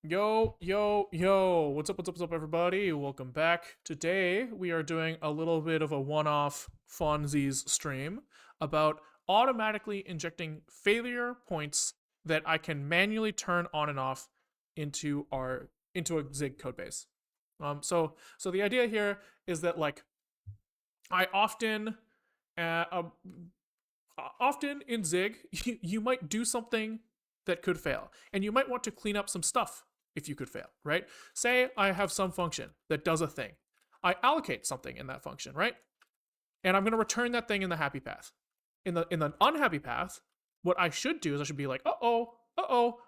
Yo, yo, yo, what's up, everybody? Welcome back. Today, we are doing a little bit of a one-off funsies stream about automatically injecting failure points that I can manually turn on and off into a Zig codebase. So the idea here is that I uh, um, often in Zig, you might do something that could fail, and you might want to clean up some stuff if you could fail, right? Say I have some function that does a thing. I allocate something in that function, right? And I'm going to return that thing in the happy path. In the unhappy path, what I should do is I should be like,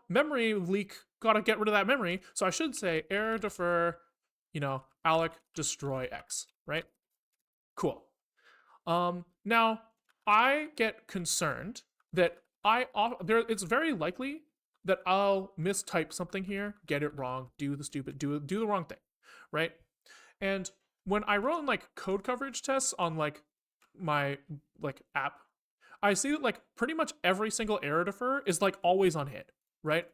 memory leak, gotta get rid of that memory. So I should say error defer, alloc destroy x, right? Cool. Now I get concerned that it's very likely that I'll mistype something here, get it wrong, do the wrong thing, right? And when I run code coverage tests on my app, I see that pretty much every single error defer is always on hit, right?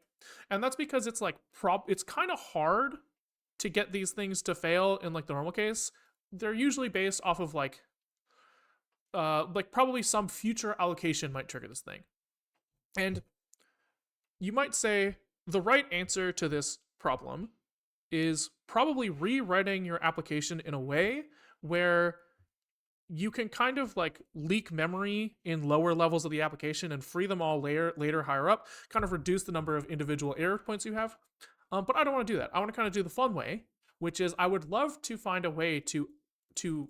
And that's because it's kind of hard to get these things to fail in the normal case. They're usually based off of probably some future allocation might trigger this thing. And you might say the right answer to this problem is probably rewriting your application in a way where you can kind of leak memory in lower levels of the application and free them all later higher up, kind of reduce the number of individual error points you have. But I don't want to do that. I want to kind of do the fun way, which is I would love to find a way to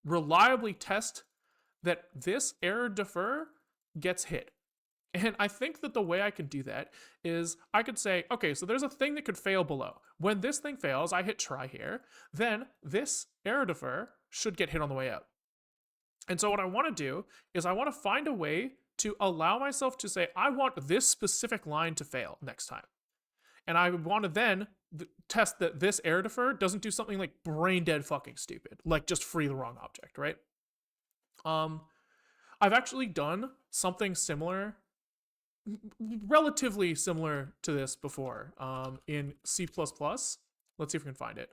reliably test that this error defer gets hit. And I think that the way I can do that is I could say, okay, so there's a thing that could fail below. When this thing fails, I hit try here, then this error defer should get hit on the way out. And so what I want to do is I want to find a way to allow myself to say, I want this specific line to fail next time. And I want to then test that this error defer doesn't do something like brain dead fucking stupid, like just free the wrong object, right? I've actually done something similar, relatively similar to this before, in C++. Let's see if we can find it.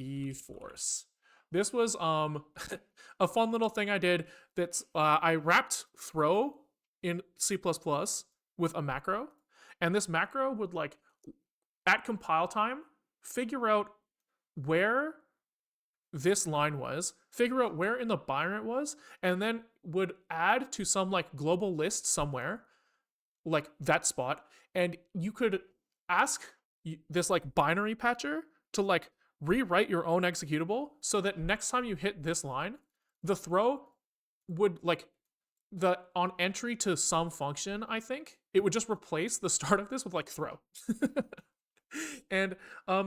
eForce. This was a fun little thing I did. That's I wrapped throw in C++ with a macro, and this macro would at compile time figure out where this line was, figure out where in the binary it was, and then would add to some global list somewhere, that spot, and you could ask this binary patcher to rewrite your own executable so that next time you hit this line, the throw would the on entry to some function, I think, it would just replace the start of this with throw. And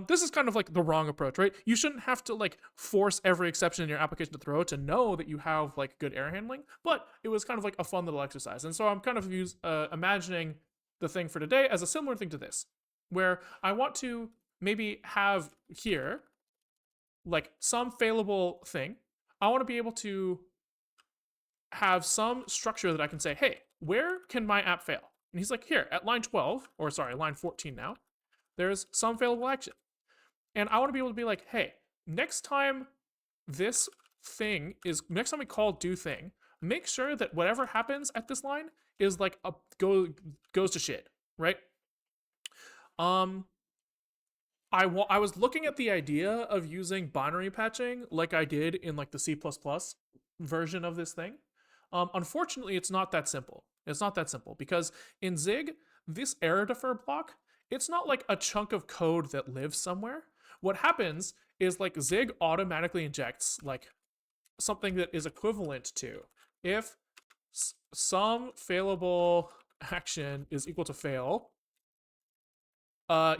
this is kind of the wrong approach, right? You shouldn't have to force every exception in your application to throw to know that you have good error handling, but it was kind of a fun little exercise. And so I'm kind of imagining the thing for today as a similar thing to this, where I want to maybe have here some failable thing. I want to be able to have some structure that I can say, hey, where can my app fail? And he's like, here at line 12, or sorry, line 14 now, there's some failable action. And I want to be able to be like, hey, next time next time we call do thing, make sure that whatever happens at this line is goes to shit, right? I was looking at the idea of using binary patching like I did in the C++ version of this thing. Unfortunately, it's not that simple. It's not that simple because in Zig, this error defer block, it's not a chunk of code that lives somewhere. What happens is Zig automatically injects something that is equivalent to if some failable action is equal to fail,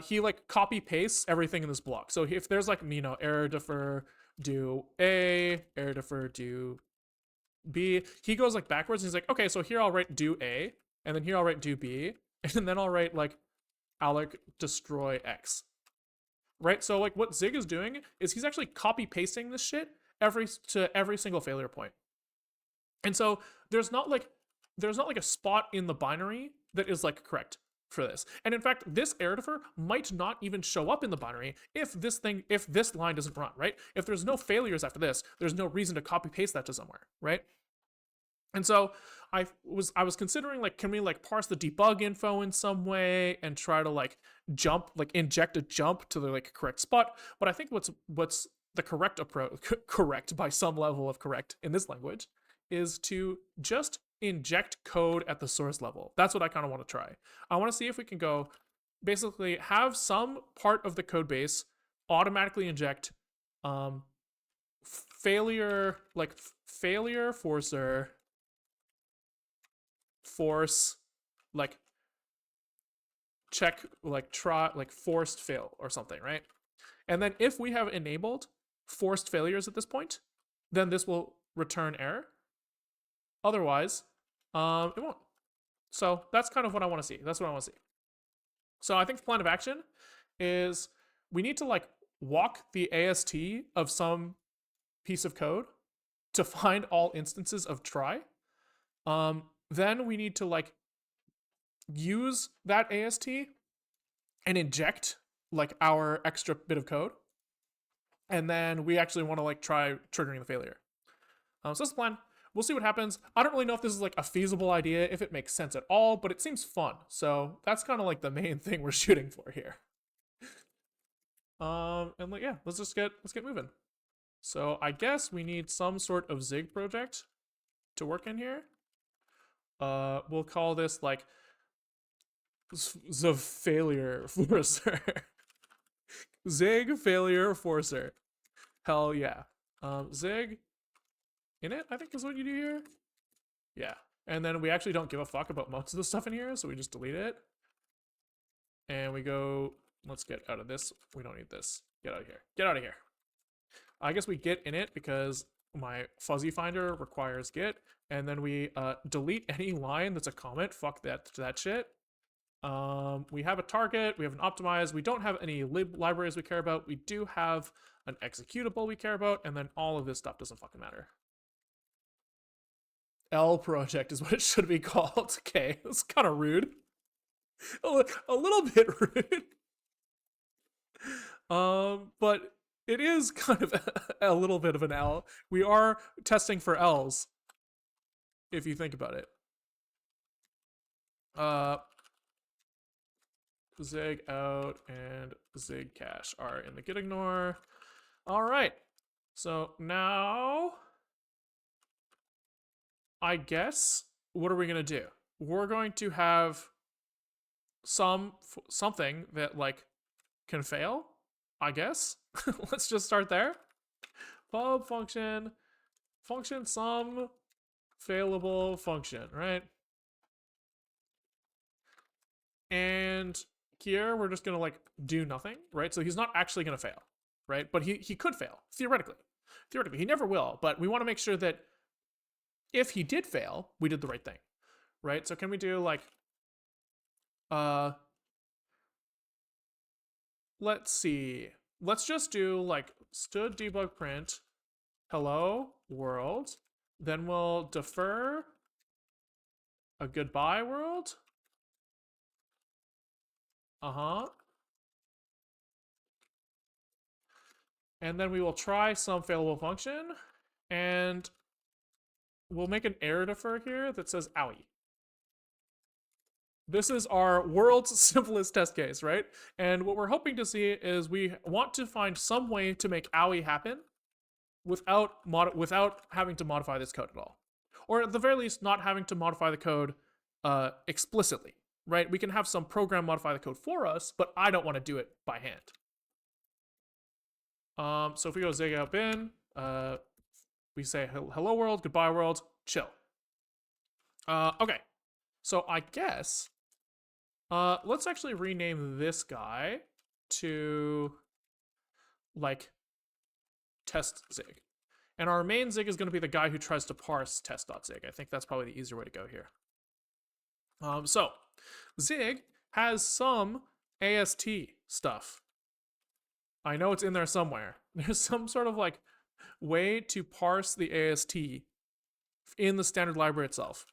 he copy pastes everything in this block. So if there's error defer do A, error defer do B, he goes backwards and he's like, okay, so here I'll write do A, and then here I'll write do B, and then I'll write alloc destroy X. Right? So what Zig is doing is he's actually copy pasting this shit to every single failure point. And so there's not a spot in the binary that is correct. for this. And in fact, this error defer might not even show up in the binary if this line doesn't run, right? If there's no failures after this, there's no reason to copy paste that to somewhere, right? And so I was considering, like, can we like parse the debug info in some way and try to like inject a jump to the like correct spot. But I think what's the correct approach, correct by some level of correct in this language, is to just inject code at the source level. That's what I kind of want to try. I want to see if we can go basically have some part of the code base automatically inject failure forcer force like check like try like forced fail or something, right? And then if we have enabled forced failures at this point, then this will return error. Otherwise, it won't. So that's kind of what I want to see. That's what I want to see. So I think the plan of action is we need to like walk the AST of some piece of code to find all instances of try. Then we need to like use that AST and inject like our extra bit of code. And then we actually want to like try triggering the failure. So that's the plan. We'll see what happens. I don't really know if this is like a feasible idea, if it makes sense at all, but it seems fun. So that's kind of like the main thing we're shooting for here. And like, yeah, let's get moving. So I guess we need some sort of Zig project to work in here. We'll call this like the failure forcer. Zig failure forcer. Hell yeah. Zig init, I think is what you do here. Yeah. And then we actually don't give a fuck about most of the stuff in here, so we just delete it. And we go, let's get out of this. We don't need this. Get out of here. Get out of here. I guess we get init because my fuzzy finder requires get, and then we delete any line that's a comment. Fuck that shit. We have a target, we have an optimize, we don't have any libraries we care about, we do have an executable we care about, and then all of this stuff doesn't fucking matter. L project is what it should be called. Okay, it's kind of rude. A little bit rude. But it is kind of a little bit of an L. We are testing for L's, if you think about it. Zig out and zig cache are in the git ignore. All right. So now, I guess, what are we going to do? We're going to have something that like can fail, I guess. Let's just start there. Pub function some failable function, right? And here we're just gonna like do nothing, right? So he's not actually gonna fail, right? But he could fail, theoretically. He never will, but we want to make sure that if he did fail, we did the right thing, right? So can we do like let's see, let's just do like std debug print hello world, then we'll defer a goodbye world. And then we will try some failable function, and we'll make an error defer here that says owie. This is our world's simplest test case, right? And what we're hoping to see is we want to find some way to make owie happen without having to modify this code at all. Or at the very least, not having to modify the code explicitly, right? We can have some program modify the code for us, but I don't want to do it by hand. So if we go zig out bin, we say hello world, goodbye world, chill. Okay, so I guess let's actually rename this guy to like test zig. And our main zig is going to be the guy who tries to parse test.zig. I think that's probably the easier way to go here. So zig has some AST stuff. I know it's in there somewhere. There's some sort of like way to parse the AST in the standard library itself.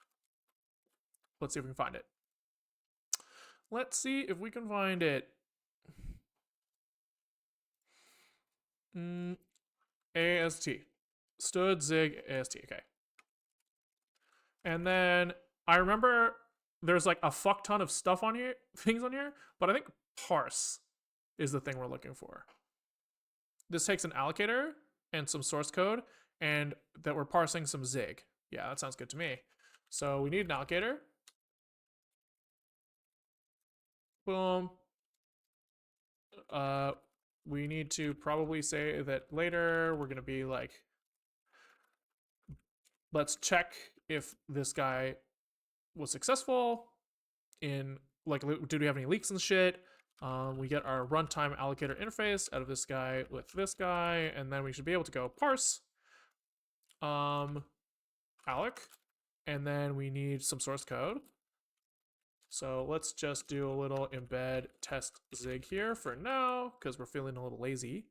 Let's see if we can find it. Let's see if we can find it. AST. Stood, zig, AST. Okay. And then I remember there's like a fuck ton of stuff on here, things on here, but I think parse is the thing we're looking for. This takes an allocator and some source code, and that we're parsing some zig. Yeah, that sounds good to me. So we need an allocator. Boom. We need to probably say that later we're going to be like, let's check if this guy was successful in, like, did we have any leaks and shit? We get our runtime allocator interface out of this guy with this guy, and then we should be able to go parse alloc, and then we need some source code. So let's just do a little embed test zig here for now, because we're feeling a little lazy.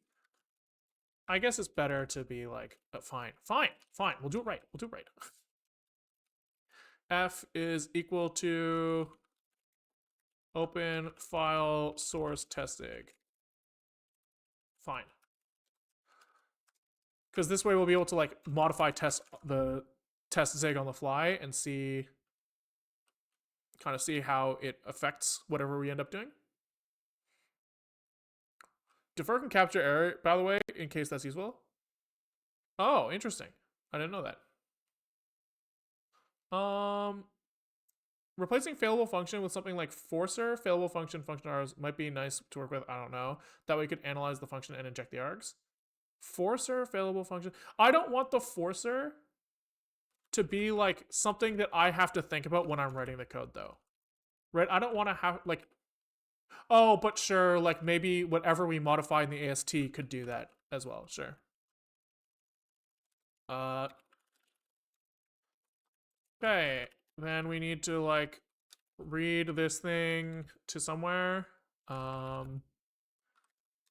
I guess it's better to be like, fine, we'll do it right, F is equal to open file source test zig. Fine. Because this way we'll be able to like modify the test zig on the fly and see, kind of see how it affects whatever we end up doing. Defer can capture error, by the way, in case that's useful. Oh, interesting. I didn't know that. Replacing failable function with something like forcer, failable function, function args might be nice to work with. I don't know. That way we could analyze the function and inject the args. Forcer, failable function. I don't want the forcer to be like something that I have to think about when I'm writing the code, though. Right? I don't want to have like, oh, but sure, like maybe whatever we modify in the AST could do that as well. Sure. Okay. Then we need to like read this thing to somewhere.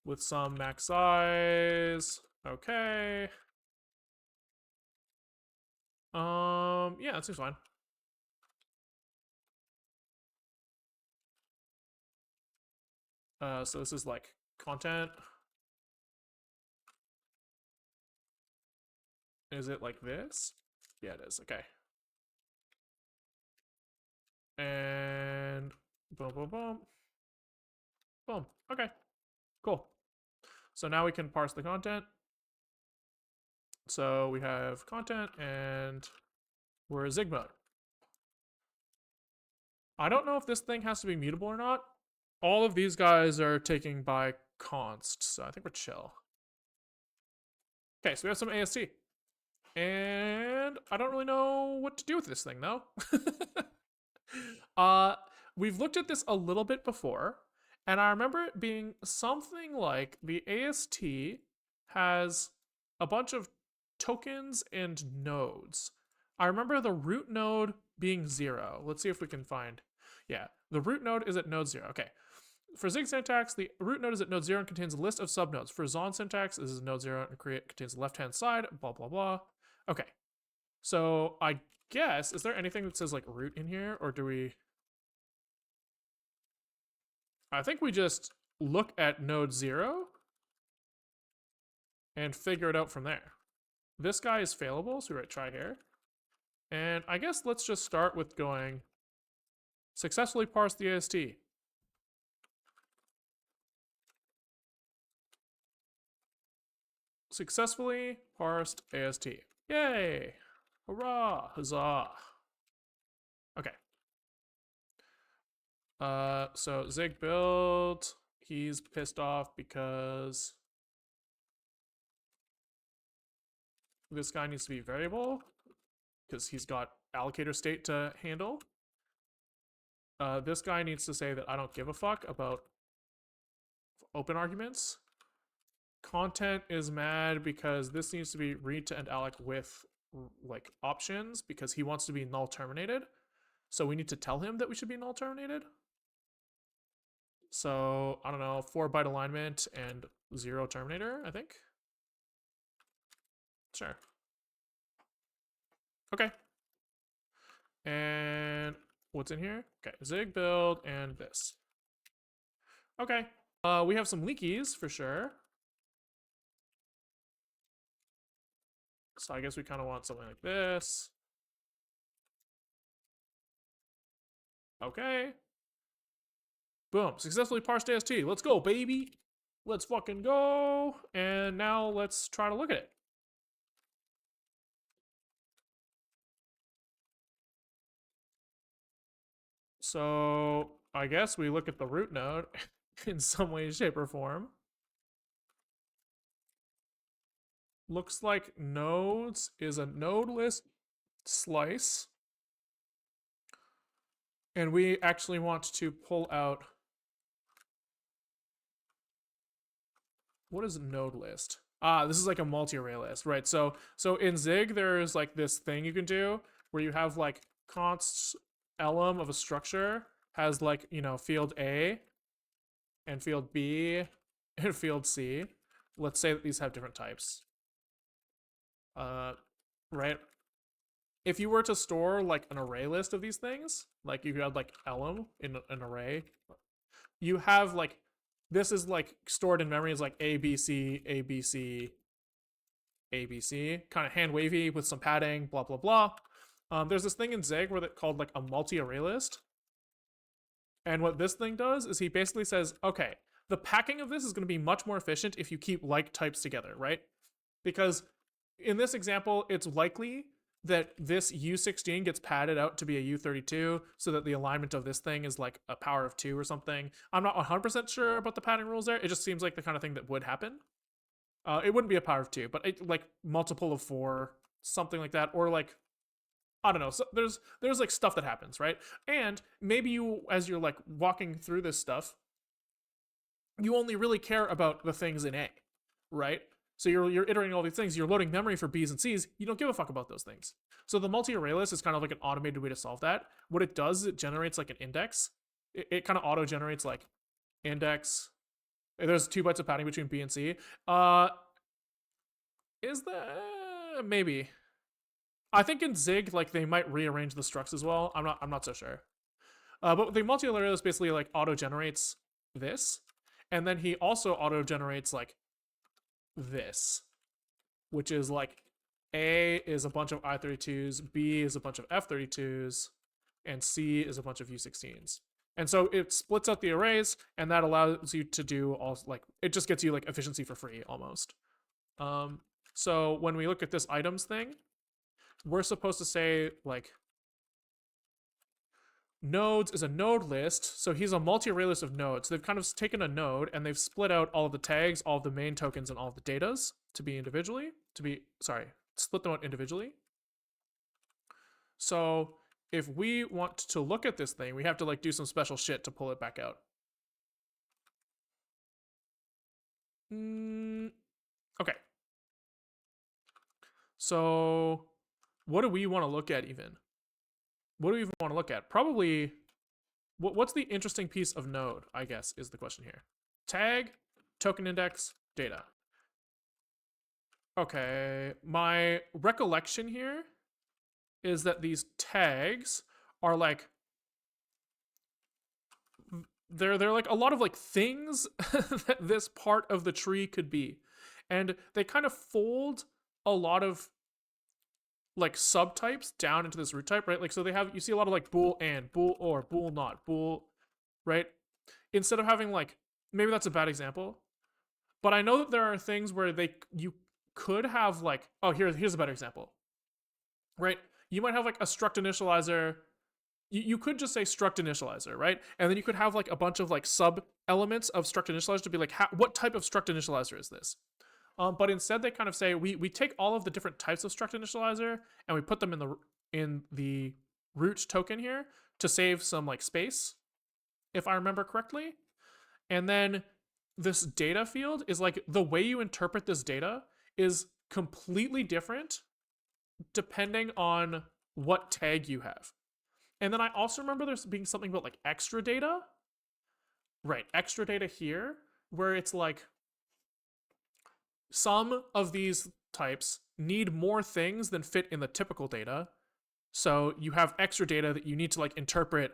With some max size. Okay. Yeah, that seems fine. So this is like content. Is it like this? Yeah, it is. Okay. And boom, boom, boom. Boom. Okay. Cool. So now we can parse the content. So we have content and we're zig mode. I don't know if this thing has to be mutable or not. All of these guys are taking by const, so I think we're chill. Okay, so we have some AST. And I don't really know what to do with this thing, though. We've looked at this a little bit before, and I remember it being something like the AST has a bunch of tokens and nodes. I remember the root node being 0. Let's see if we can find. Yeah, the root node is at node 0. Okay. For zig syntax, the root node is at node 0 and contains a list of subnodes. For Zon syntax, this is node 0 and contains the left-hand side, blah, blah, blah. Okay. So I guess, is there anything that says like root in here, or do we... I think we just look at node 0 and figure it out from there. This guy is failable, so we write try here. And I guess let's just start with going successfully parse the AST. Successfully parsed AST. Yay! Hurrah! Huzzah! Okay. So Zig build, he's pissed off because this guy needs to be variable because he's got allocator state to handle. This guy needs to say that I don't give a fuck about open arguments. Content is mad because this needs to be read to end alloc with like options because he wants to be null terminated. So we need to tell him that we should be null terminated. So I don't know, 4-byte alignment and 0 terminator, I think. Sure. Okay. And what's in here? Okay, zig build and this. Okay. We have some leakies for sure. So I guess we kind of want something like this. Okay. Boom. Successfully parsed AST. Let's go, baby. Let's fucking go. And now let's try to look at it. So I guess we look at the root node in some way, shape, or form. Looks like nodes is a nodeless slice. And we actually want to pull out. What is a node list? This is like a multi-array list, right? So in Zig, there's like this thing you can do where you have like const elem of a structure has like, you know, field A and field B and field C. Let's say that these have different types. Right? If you were to store like an array list of these things, like you had like elem in an array, you have like, this is like stored in memory as like A, B, C, A, B, C, A, B, C, kind of hand wavy with some padding, blah, blah, blah. There's this thing in Zig where that called like a multi-array list. And what this thing does is he basically says, okay, the packing of this is going to be much more efficient if you keep like types together, right? Because in this example, it's likely that this U16 gets padded out to be a U32 so that the alignment of this thing is like a power of 2 or something. I'm not 100% sure about the padding rules there. It just seems like the kind of thing that would happen. It wouldn't be a power of 2, but it, like multiple of 4, something like that. Or like, I don't know. So there's like stuff that happens, right? And maybe you, as you're like walking through this stuff, you only really care about the things in A, right? So you're iterating all these things. You're loading memory for B's and C's. You don't give a fuck about those things. So the multi-array list is kind of like an automated way to solve that. What it does is it generates like an index. It kind of auto generates like index. There's 2 bytes of padding between B and C. Is that maybe? I think in Zig like they might rearrange the structs as well. I'm not so sure. But the multi-array list basically like auto generates this, and then he also auto generates like this, which is like A is a bunch of I32s, B is a bunch of F32s, and C is a bunch of U16s. And so it splits out the arrays, and that allows you to do all like it just gets you like efficiency for free almost. So when we look at this items thing, we're supposed to say like nodes is a node list. So he's a multi-array list of nodes. They've kind of taken a node and they've split out all of the tags, all of the main tokens, and all of the datas to be individually, split them out individually. So if we want to look at this thing, we have to like do some special shit to pull it back out. Okay. So what do we want to look at even? What do we even want to look at? Probably, what's the interesting piece of node, I guess, is the question here. Tag, token index, data. Okay, my recollection here is that these tags are like, they're like a lot of like things that this part of the tree could be. And they kind of fold a lot of like subtypes down into this root type, right? Like, so they have, you see a lot of like bool and, bool or, bool not, bool, right? Instead of having like, maybe that's a bad example, but I know that there are things where you could have like, oh, here's a better example, right? You might have like a struct initializer. You could just say struct initializer, right? And then you could have like a bunch of like sub elements of struct initializer to be like, what type of struct initializer is this? But instead they kind of say we take all of the different types of struct initializer and we put them in the root token here to save some like space, if I remember correctly. And then this data field is like the way you interpret this data is completely different depending on what tag you have. And then I also remember there's being something about like extra data. Right, extra data here, where it's like some of these types need more things than fit in the typical data. So you have extra data that you need to like interpret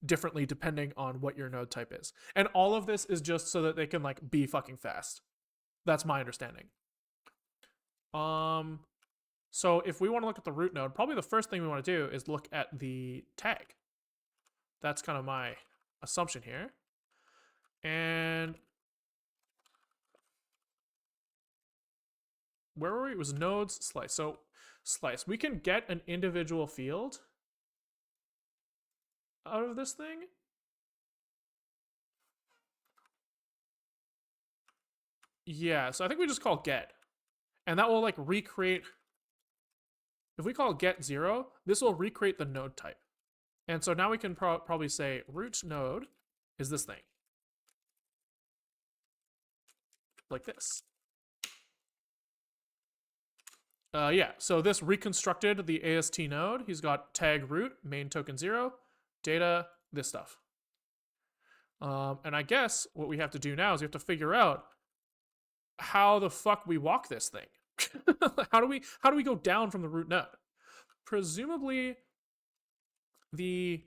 differently depending on what your node type is. And all of this is just so that they can like be fucking fast. That's my understanding. So if we want to look at the root node, probably the first thing we want to do is look at the tag. That's kind of my assumption here. And where were we? It was nodes slice. So slice. We can get an individual field out of this thing. Yeah, so I think we just call get. And that will like recreate. If we call get 0, this will recreate the node type. And so now we can probably say root node is this thing. Like this. Yeah, so this reconstructed the AST node. He's got tag root, main token 0, data, this stuff. And I guess what we have to do now is we have to figure out how the fuck we walk this thing. how do we go down from the root node? Presumably the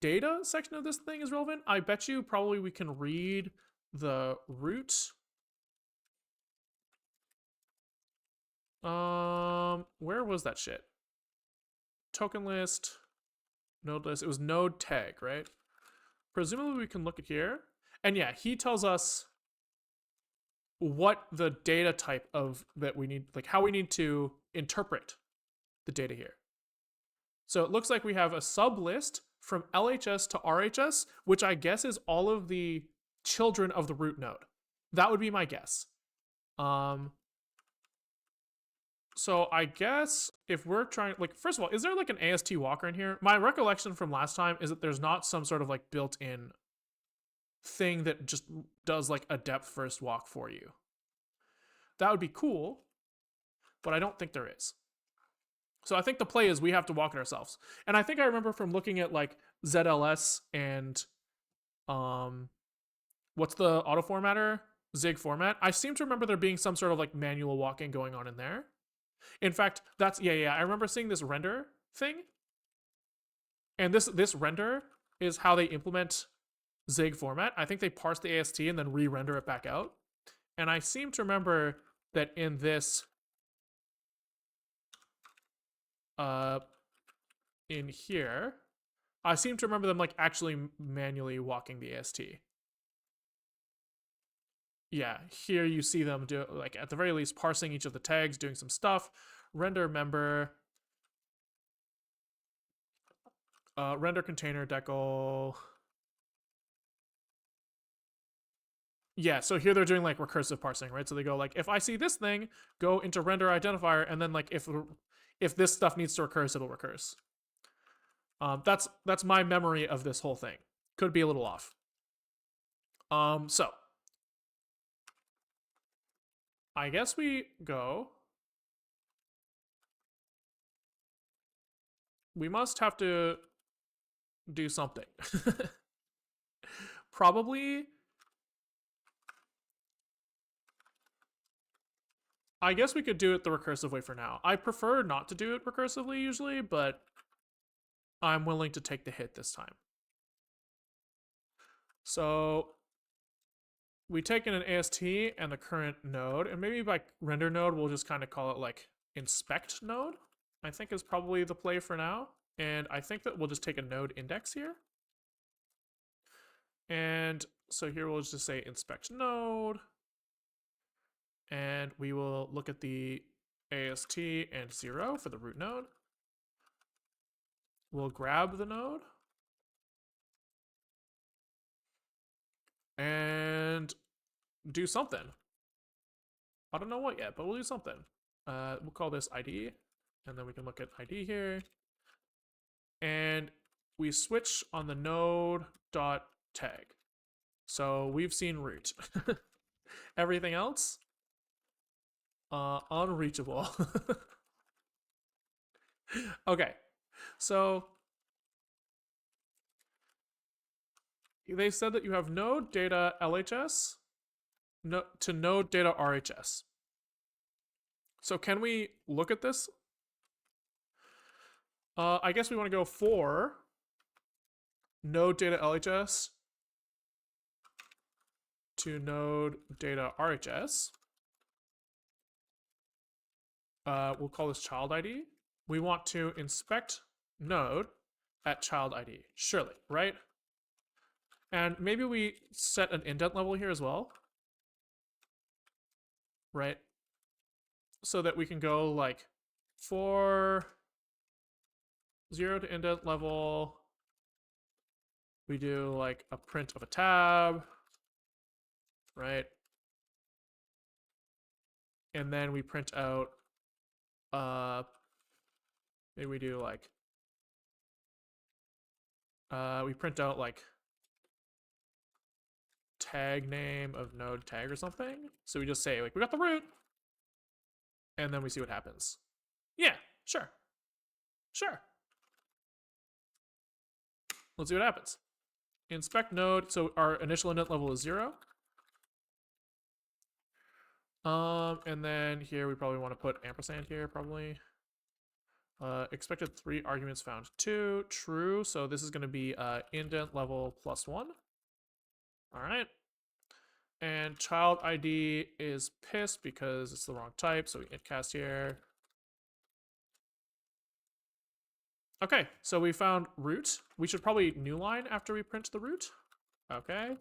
data section of this thing is relevant. I bet you probably we can read the root. Where was that shit? Token list, node list. It was node tag, right? Presumably we can look at here. And yeah, he tells us what the data type of that we need, like how we need to interpret the data here. So it looks like we have a sub list from LHS to RHS, which I guess is all of the children of the root node. That would be my guess. So I guess if we're trying, like, first of all, is there like an AST walker in here? My recollection from last time is that there's not some sort of like built-in thing that just does like a depth first walk for you. That would be cool, but I don't think there is. So I think the play is we have to walk it ourselves. And I think I remember from looking at like ZLS and what's the auto formatter? Zig format. I seem to remember there being some sort of like manual walking going on in there. In fact, that's yeah. I remember seeing this render thing. And this render is how they implement Zig format. I think they parse the AST and then re-render it back out. And I seem to remember that in this in here, I seem to remember them like actually manually walking the AST. Yeah, here you see them do, like, at the very least, parsing each of the tags, doing some stuff. Render member, render container decal. Yeah, so here they're doing like recursive parsing, right? So they go like, if I see this thing, go into render identifier, and then like if this stuff needs to recurse, it'll recurse. That's my memory of this whole thing. Could be a little off. So I guess we go. We must have to do something. Probably. I guess we could do it the recursive way for now. I prefer not to do it recursively usually, but I'm willing to take the hit this time. So we take in an AST and the current node, and maybe by render node, we'll just kind of call it like inspect node, I think is probably the play for now. And I think that we'll just take a node index here. And so here we'll just say inspect node. And we will look at the AST and 0 for the root node. We'll grab the node. And do something. I don't know what yet, but we'll do something. We'll call this ID. And then we can look at ID here. And we switch on the node dot tag. So we've seen root. Everything else, unreachable. Okay, so they said that you have node data LHS to node data RHS. So can we look at this? I guess we want to go for node data LHS to node data RHS. We'll call this child ID. We want to inspect node at child ID, surely, right? And maybe we set an indent level here as well, right? So that we can go like for 0 to indent level, we do like a print of a tab, right? And then we print out, maybe we do like, we print out like tag name of node tag or something. So we just say like, we got the root, and then we see what happens. Yeah, sure. Sure. Let's see what happens. Inspect node, so our initial indent level is 0. And then here we probably want to put ampersand here, probably. Expected 3 arguments found 2, true. So this is going to be indent level +1. All right. And child ID is pissed because it's the wrong type, so we int cast here. Okay, so we found root. We should probably new line after we print the root. Okay.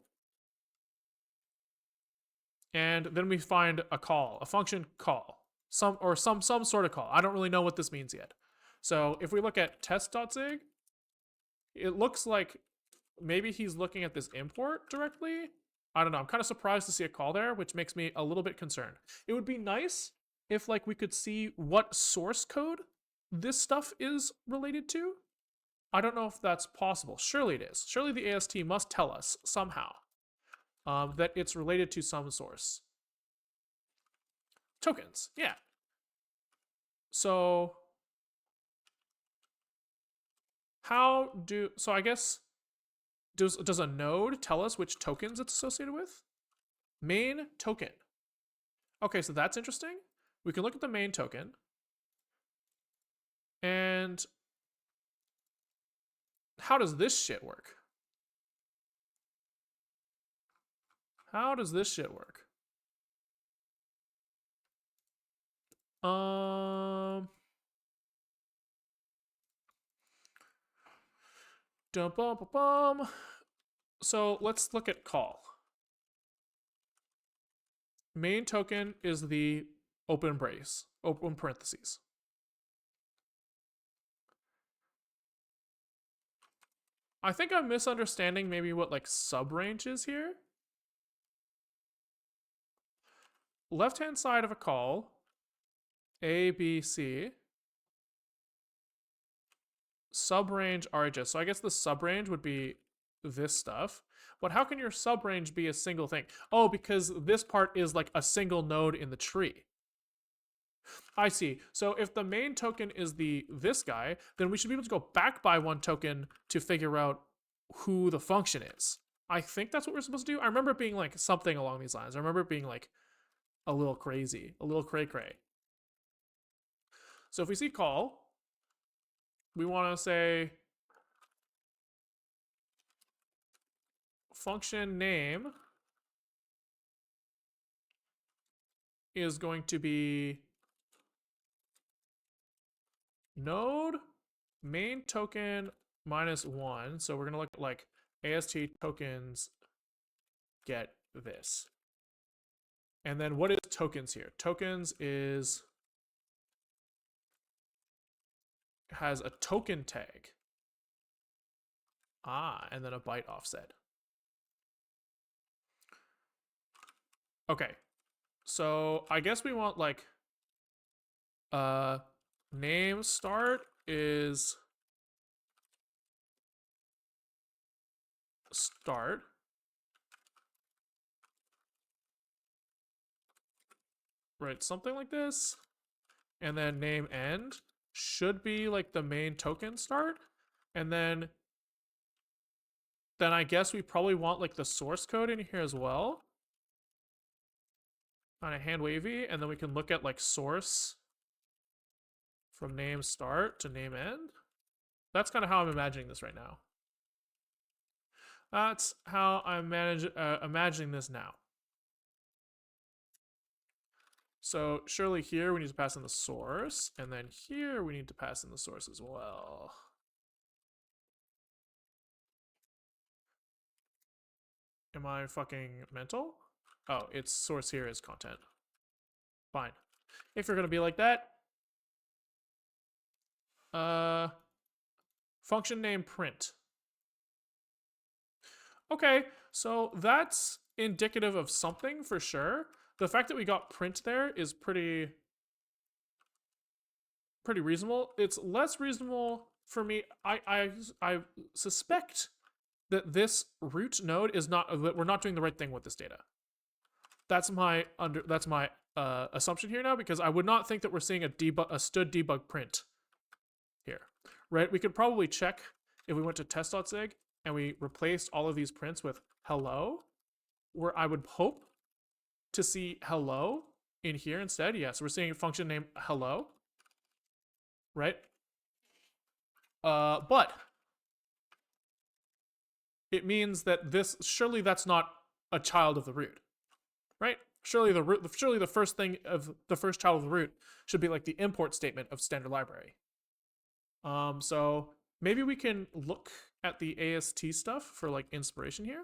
And then we find a call, a function call, some sort of call. I don't really know what this means yet. So if we look at test.zig, it looks like maybe he's looking at this import directly. I don't know. I'm kind of surprised to see a call there, which makes me a little bit concerned. It would be nice if like we could see what source code this stuff is related to. I don't know if that's possible. Surely it is. Surely the AST must tell us somehow that it's related to some source. Tokens, yeah. So so I guess, does a node tell us which tokens it's associated with? Main token. Okay, so that's interesting. We can look at the main token. And how does this shit work? How does this shit work? So let's look at call. Main token is the open brace, open parentheses. I think I'm misunderstanding maybe what like subrange is here. Left-hand side of a call, A, B, C, subrange RHS. So I guess the subrange would be this stuff. But how can your subrange be a single thing? Oh, because this part is like a single node in the tree. I see. So if the main token is this guy, then we should be able to go back by 1 token to figure out who the function is. I think that's what we're supposed to do. I remember it being like something along these lines. I remember it being like a little crazy, a little cray-cray. So if we see call, we want to say function name is going to be node main token -1. So we're going to look at like AST tokens get this. And then what is tokens here? Tokens has a token tag. And then a byte offset. Okay. So I guess we want like name start is start. Right, something like this. And then name end should be like the main token start. And then I guess we probably want like the source code in here as well. Kind of hand wavy. And then we can look at like source from name start to name end. That's kind of how I'm imagining this right now. That's how I'm imagining this now. So surely here we need to pass in the source, and then here we need to pass in the source as well. Am I fucking mental? Oh, its source here is content. Fine. If you're gonna be like that, function name print. Okay, so that's indicative of something for sure. The fact that we got print there is pretty reasonable. It's less reasonable for me. I suspect that this root node is not, that we're not doing the right thing with this data. That's my assumption here now, because I would not think that we're seeing a std debug print here, right? We could probably check if we went to test.zig and we replaced all of these prints with hello, where I would hope to see hello in here instead. Yeah, so we're seeing a function named hello, right? But it means that surely that's not a child of the root, right? Surely the first thing of the first child of the root should be like the import statement of standard library. So maybe we can look at the AST stuff for like inspiration here.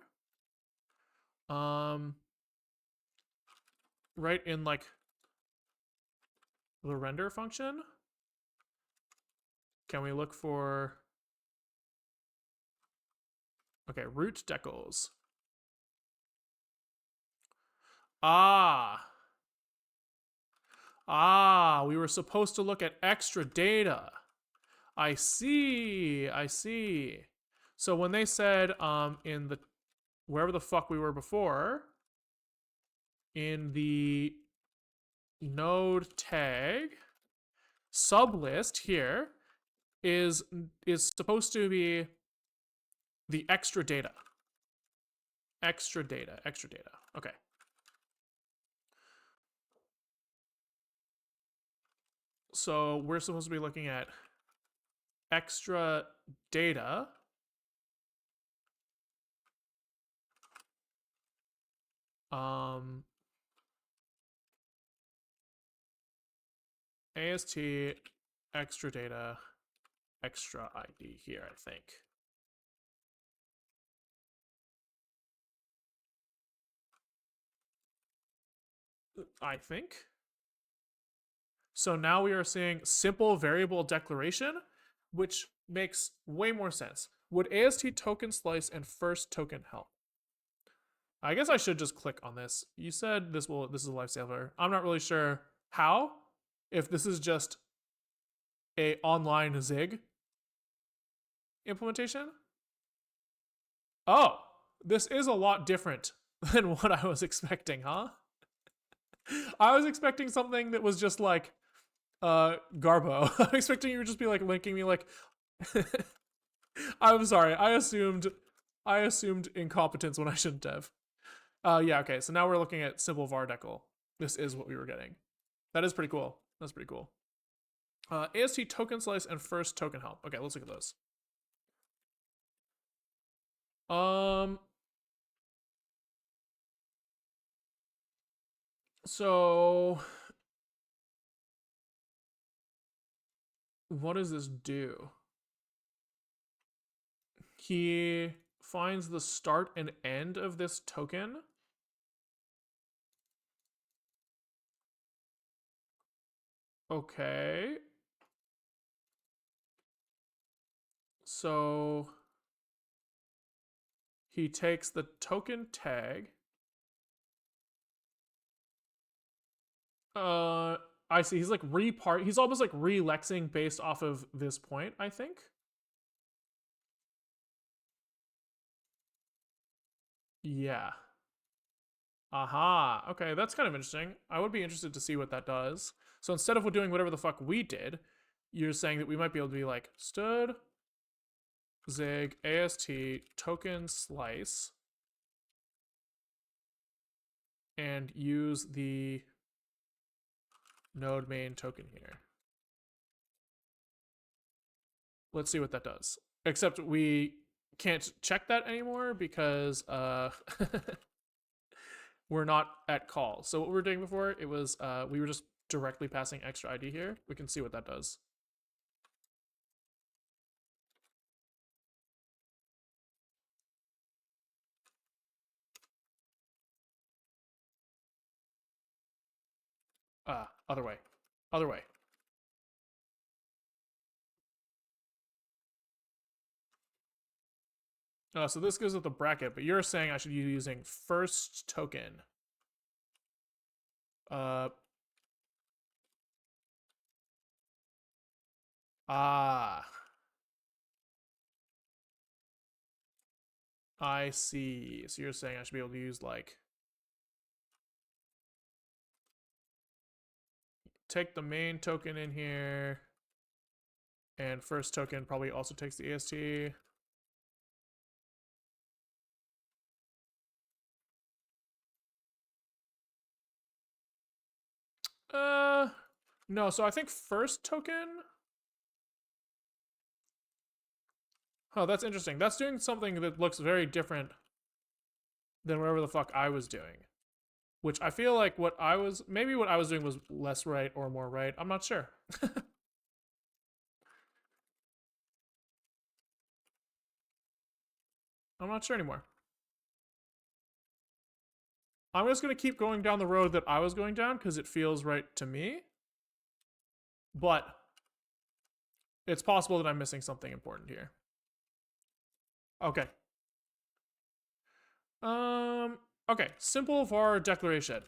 Right in like the render function, can we look for, okay, root decals. We were supposed to look at extra data. I see. So when they said in the, wherever the fuck we were before, in the node tag sublist here is supposed to be the extra data. Extra data. Okay. So we're supposed to be looking at extra data. AST extra data extra ID here, I think. So now we are seeing simple variable declaration, which makes way more sense. Would AST token slice and first token help? I guess I should just click on this. You said this is a lifesaver. I'm not really sure how, if this is just a online Zig implementation. Oh, this is a lot different than what I was expecting, huh? I was expecting something that was just like Garbo. I'm expecting you would just be like linking me like I'm sorry. I assumed incompetence when I shouldn't have. Yeah, okay. So now we're looking at simple var decal. This is what we were getting. That is pretty cool. That's pretty cool. AST token slice and first token help. Okay, let's look at those. So what does this do? He finds the start and end of this token. Okay. So he takes the token tag. I see. He's like he's almost like relexing based off of this point, I think. Yeah. Aha. Okay, that's kind of interesting. I would be interested to see what that does. So instead of doing whatever the fuck we did, you're saying that we might be able to be like std zig AST token slice and use the node main token here. Let's see what that does. Except we can't check that anymore because we're not at call. So what we were doing before, it was we were just directly passing extra ID here. We can see what that does. Other way. Other way. So this goes with the bracket, but you're saying I should be using first token. Ah. I see. So you're saying I should be able to use like take the main token in here, and first token probably also takes the AST. No, so I think first token. Oh, that's interesting. That's doing something that looks very different than whatever the fuck I was doing. Which I feel like maybe what I was doing was less right or more right. I'm not sure. I'm not sure anymore. I'm just going to keep going down the road that I was going down because it feels right to me. But it's possible that I'm missing something important here. Okay. Okay, simple var declaration.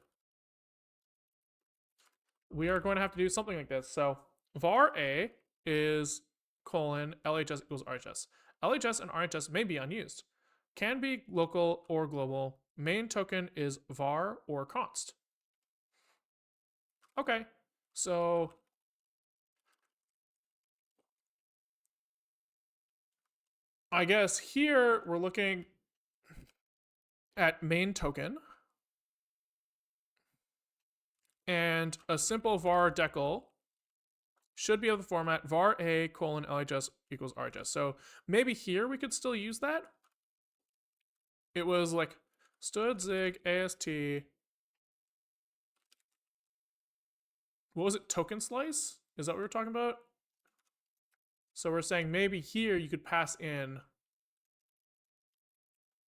We are going to have to do something like this. So var a is colon LHS equals RHS. LHS and RHS may be unused. Can be local or global. Main token is var or const. Okay, so I guess here we're looking at main token and a simple var decl should be able to format var a colon LHS equals RHS. So maybe here we could still use that. It was like std zig AST. What was it? Token slice? Is that what we were talking about? So we're saying maybe here you could pass in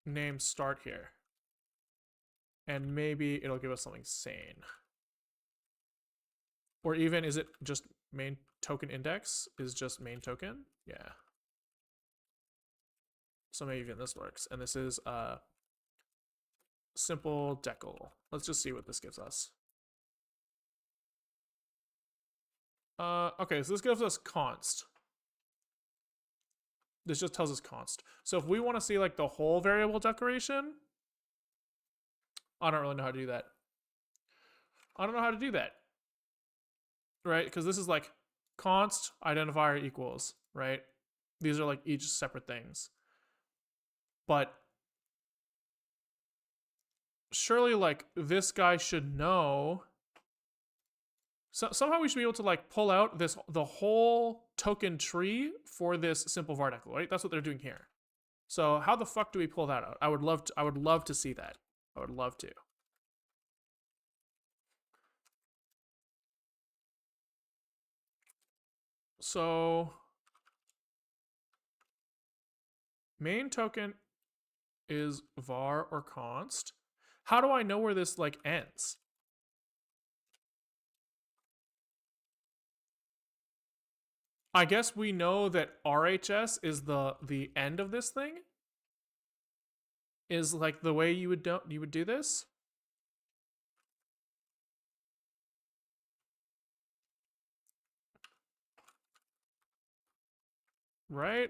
name start here. And maybe it'll give us something sane. Or even is it just main token index is just main token? Yeah. So maybe even this works. And this is simple decl. Let's just see what this gives us. Okay, so this gives us const. This just tells us const. So if we want to see like the whole variable declaration, I don't really know how to do that. I don't know how to do that. Right? Because this is like const identifier equals, right? These are like each separate things. But surely like this guy should know. So somehow we should be able to like pull out the whole token tree for this simple var decl, right? That's what they're doing here. So how the fuck do we pull that out? I would love to see that. I would love to. So main token is var or const. How do I know where this like ends? I guess we know that RHS is the end of this thing. Is like the way you would do this. Right?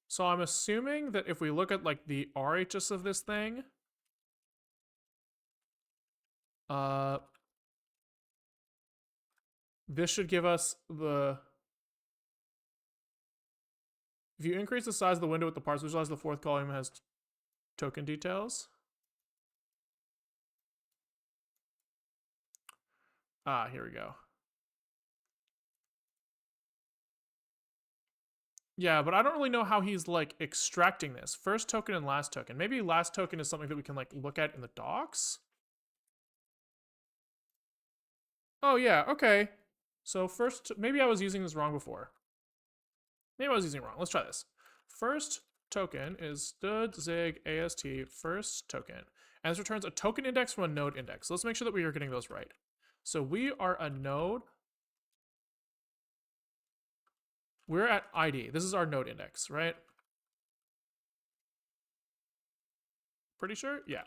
So I'm assuming that if we look at like the RHS of this thing, this should give us the. If you increase the size of the window with the parse visualize, the fourth column has token details. Here we go. Yeah, but I don't really know how he's like extracting this. First token and last token. Maybe last token is something that we can like look at in the docs. Oh yeah, okay. So first, maybe I was using this wrong before. Maybe I was using it wrong. Let's try this. First token is stud zig AST first token. And this returns a token index from a node index. So let's make sure that we are getting those right. So we are a node. We're at ID. This is our node index, right? Pretty sure? Yeah.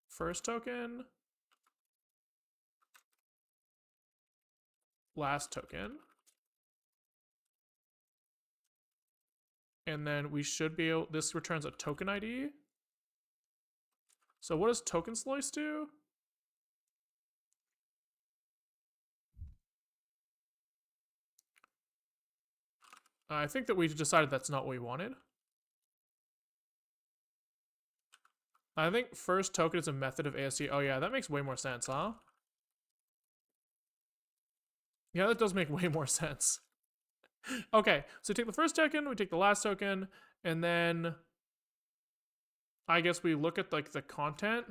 First token. Last token. And then we should be able, this returns a token ID. So what does token slice do? I think that we decided that's not what we wanted. I think first token is a method of AST. Oh yeah, that makes way more sense, huh? Yeah, that does make way more sense. Okay, so we take the first token, we take the last token, and then I guess we look at like the content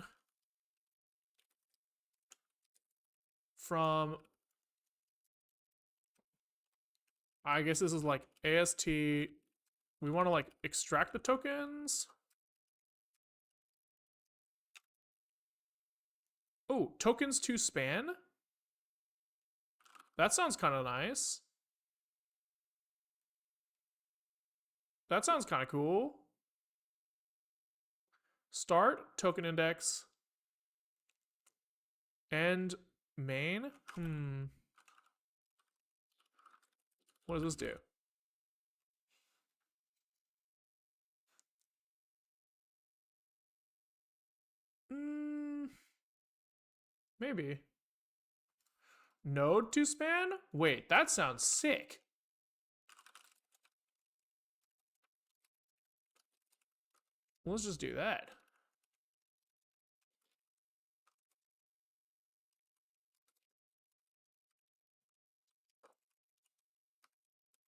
from, I guess this is like AST. We want to like extract the tokens. Oh, tokens to span. That sounds kind of nice. That sounds kind of cool. Start, token index, end, main. What does this do? Maybe. Node to span? Wait, that sounds sick. Let's just do that.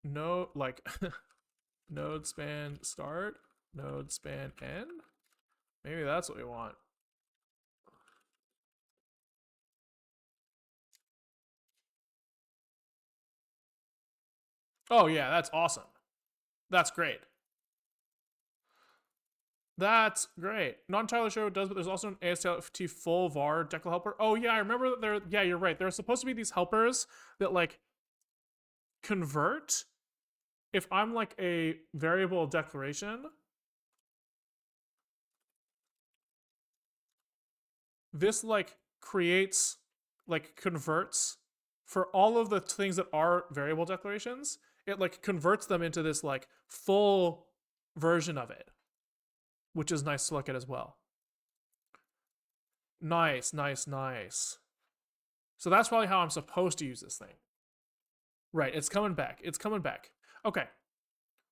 No, like node span start, node span end. Maybe that's what we want. Oh yeah, that's awesome. That's great. That's great. Not entirely sure what it does, but there's also an AST full var decal helper. Oh yeah, I remember that there. Yeah, you're right. There are supposed to be these helpers that like convert if I'm like a variable declaration. This like creates, like converts for all of the things that are variable declarations. It like converts them into this like full version of it, which is nice to look at as well. Nice, nice, nice. So that's probably how I'm supposed to use this thing. Right, it's coming back. It's coming back. Okay.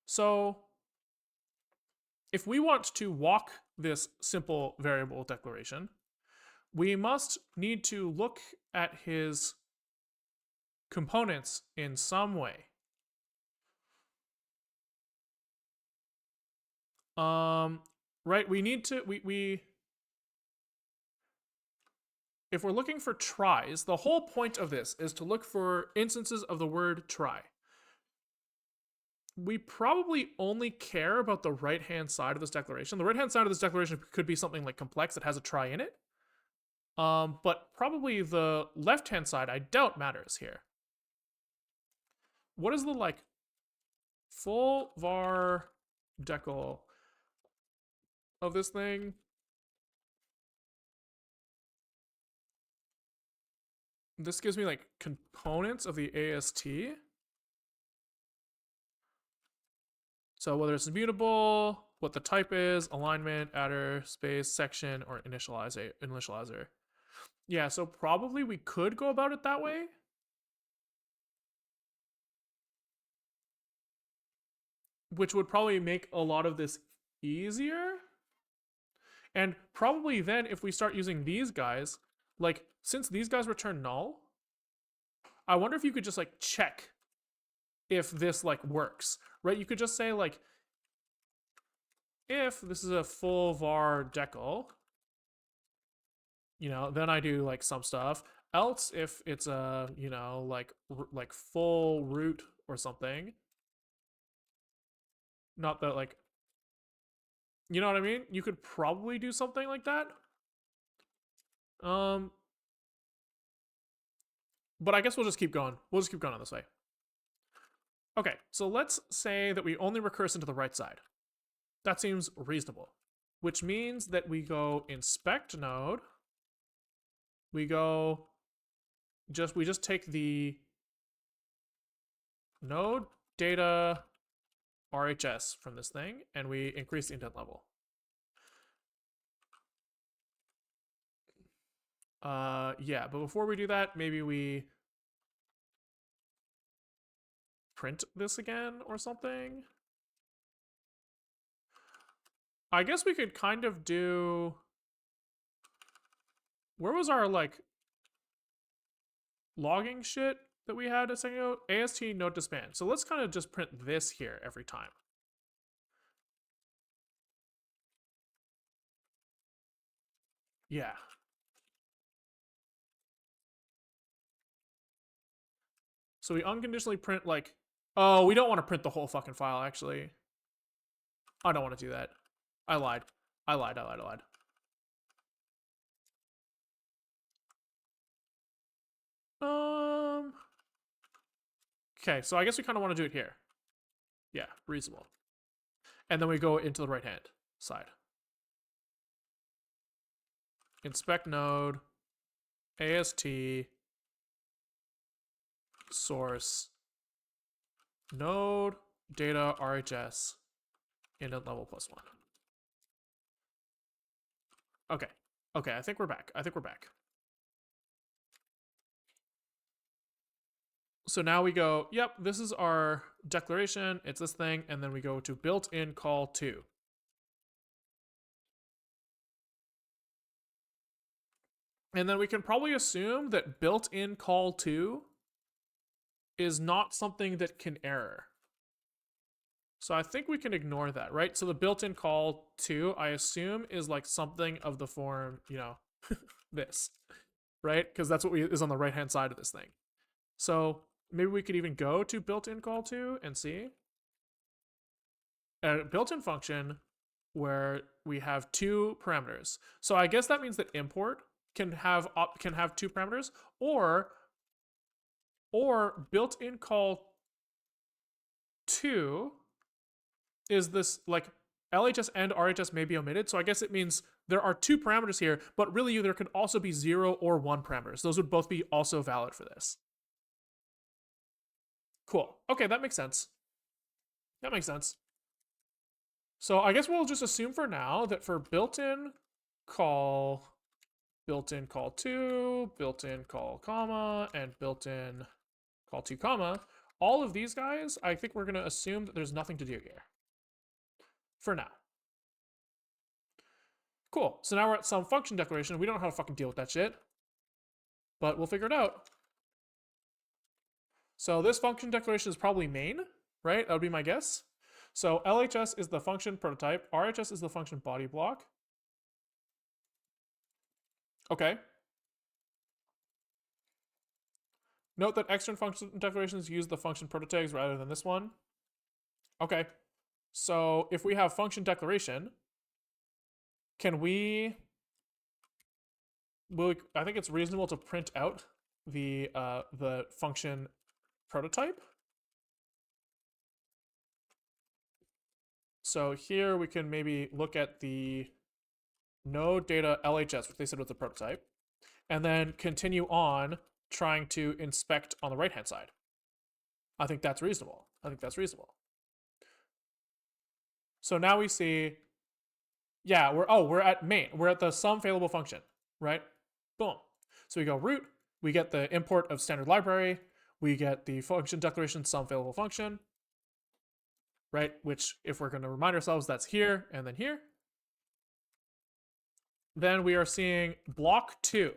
So if we want to walk this simple variable declaration, we must need to look at his components in some way. Right, we need to, if we're looking for tries, the whole point of this is to look for instances of the word try. We probably only care about the right-hand side of this declaration. The right-hand side of this declaration could be something like complex that has a try in it. But probably the left-hand side I doubt matters here. What is the like full var decal of this thing? This gives me like components of the AST. So whether it's immutable, what the type is, alignment, adder, space, section, or initializer. Yeah, so probably we could go about it that way. Which would probably make a lot of this easier. And probably then if we start using these guys, like since these guys return null, I wonder if you could just like check if this like works, right? You could just say like, if this is a full var decal, you know, then I do like some stuff. Else, if it's a, you know, like full root or something, not that like, you know what I mean? You could probably do something like that. Um, but I guess we'll just keep going. We'll just keep going on this way. Okay, so let's say that we only recurse into the right side. That seems reasonable, which means that we go inspect node. We just take the node data RHS from this thing and we increase the indent level. Yeah, but before we do that, maybe we print this again or something. I guess we could kind of do, where was our like logging shit that we had a second ago? AST node disband. So let's kind of just print this here every time. Yeah. So we unconditionally print like, oh, we don't want to print the whole fucking file actually. I don't want to do that. I lied. I lied. Okay, so I guess we kind of want to do it here. Yeah, reasonable. And then we go into the right hand side. Inspect node, AST, source, node, data, RHS, indent level +1. Okay. Okay, I think we're back. So now we go, yep, this is our declaration. It's this thing. And then we go to built-in call to. And then we can probably assume that built-in call to is not something that can error. So I think we can ignore that, right? So the built-in call to, I assume, is like something of the form, you know, this, right? Because that's what is on the right-hand side of this thing. So maybe we could even go to built-in call to and see. A built-in function where we have two parameters. So I guess that means that import can have two parameters, or built-in call to is this like LHS and RHS may be omitted. So I guess it means there are two parameters here, but really there could also be 0 or 1 parameters. Those would both be also valid for this. Cool. Okay, that makes sense. So I guess we'll just assume for now that for built-in call to, built-in call comma, and built-in call to comma, all of these guys, I think we're going to assume that there's nothing to do here. For now. Cool. So now we're at some function declaration. We don't know how to fucking deal with that shit. But we'll figure it out. So this function declaration is probably main, right? That would be my guess. So LHS is the function prototype. RHS is the function body block. Okay. Note that external function declarations use the function prototags rather than this one. Okay. So if we have function declaration, can we... I think it's reasonable to print out the function prototype. So here we can maybe look at the node data LHS, which they said was the prototype, and then continue on trying to inspect on the right-hand side. I think that's reasonable. So now we see, yeah, we're at main. We're at the sum failable function, right? Boom. So we go root, we get the import of standard library, we get the function declaration sum failable function, right? Which, if we're going to remind ourselves, that's here and then here. Then we are seeing block 2.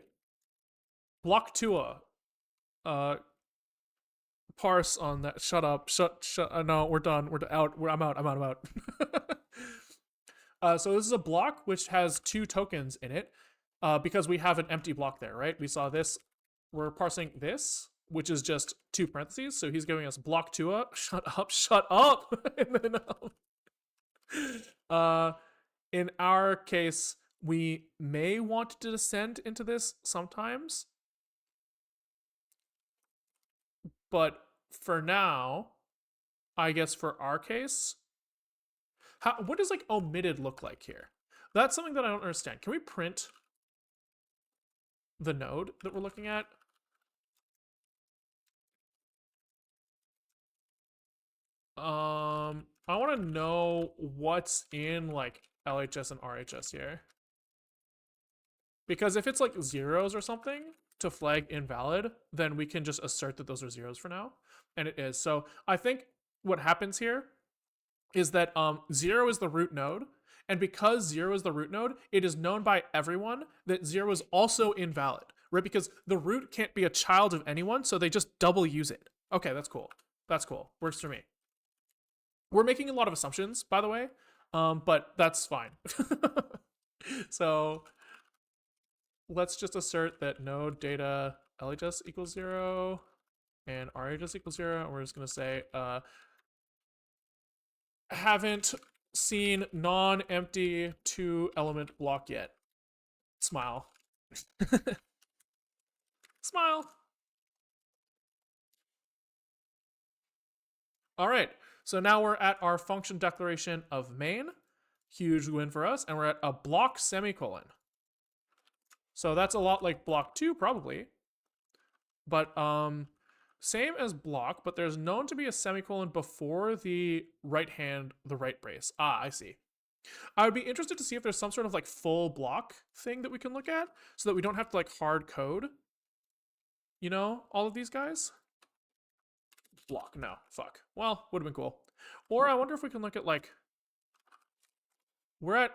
Block 2. parse on that. Shut up. Shut. No, we're done. We're out. I'm out. I'm out. So this is a block which has 2 tokens in it, because we have an empty block there, right? We saw this. We're parsing this, which is just 2 parentheses. So he's giving us block 2 up. Shut up. Shut up. And then, in our case, we may want to descend into this sometimes, but for now, I guess for our case, what does like omitted look like here? That's something that I don't understand. Can we print the node that we're looking at? I want to know what's in like LHS and RHS here. Because if it's like zeros or something to flag invalid, then we can just assert that those are zeros for now. And it is. So I think what happens here is that 0 is the root node. And because 0 is the root node, it is known by everyone that 0 is also invalid, right? Because the root can't be a child of anyone, so they just double use it. Okay, that's cool. That's cool. Works for me. We're making a lot of assumptions, by the way, but that's fine. So let's just assert that node data LHS equals 0 and RHS equals 0. And we're just going to say, haven't seen non-empty 2-element block yet. Smile. Smile. All right. So now we're at our function declaration of main. Huge win for us. And we're at a block semicolon. So that's a lot like block 2 probably. But same as block, but there's known to be a semicolon before the right brace. Ah, I see. I would be interested to see if there's some sort of like full block thing that we can look at so that we don't have to like hard code, you know, all of these guys. Block, no, fuck. Well, would have been cool. Or I wonder if we can look at like, we're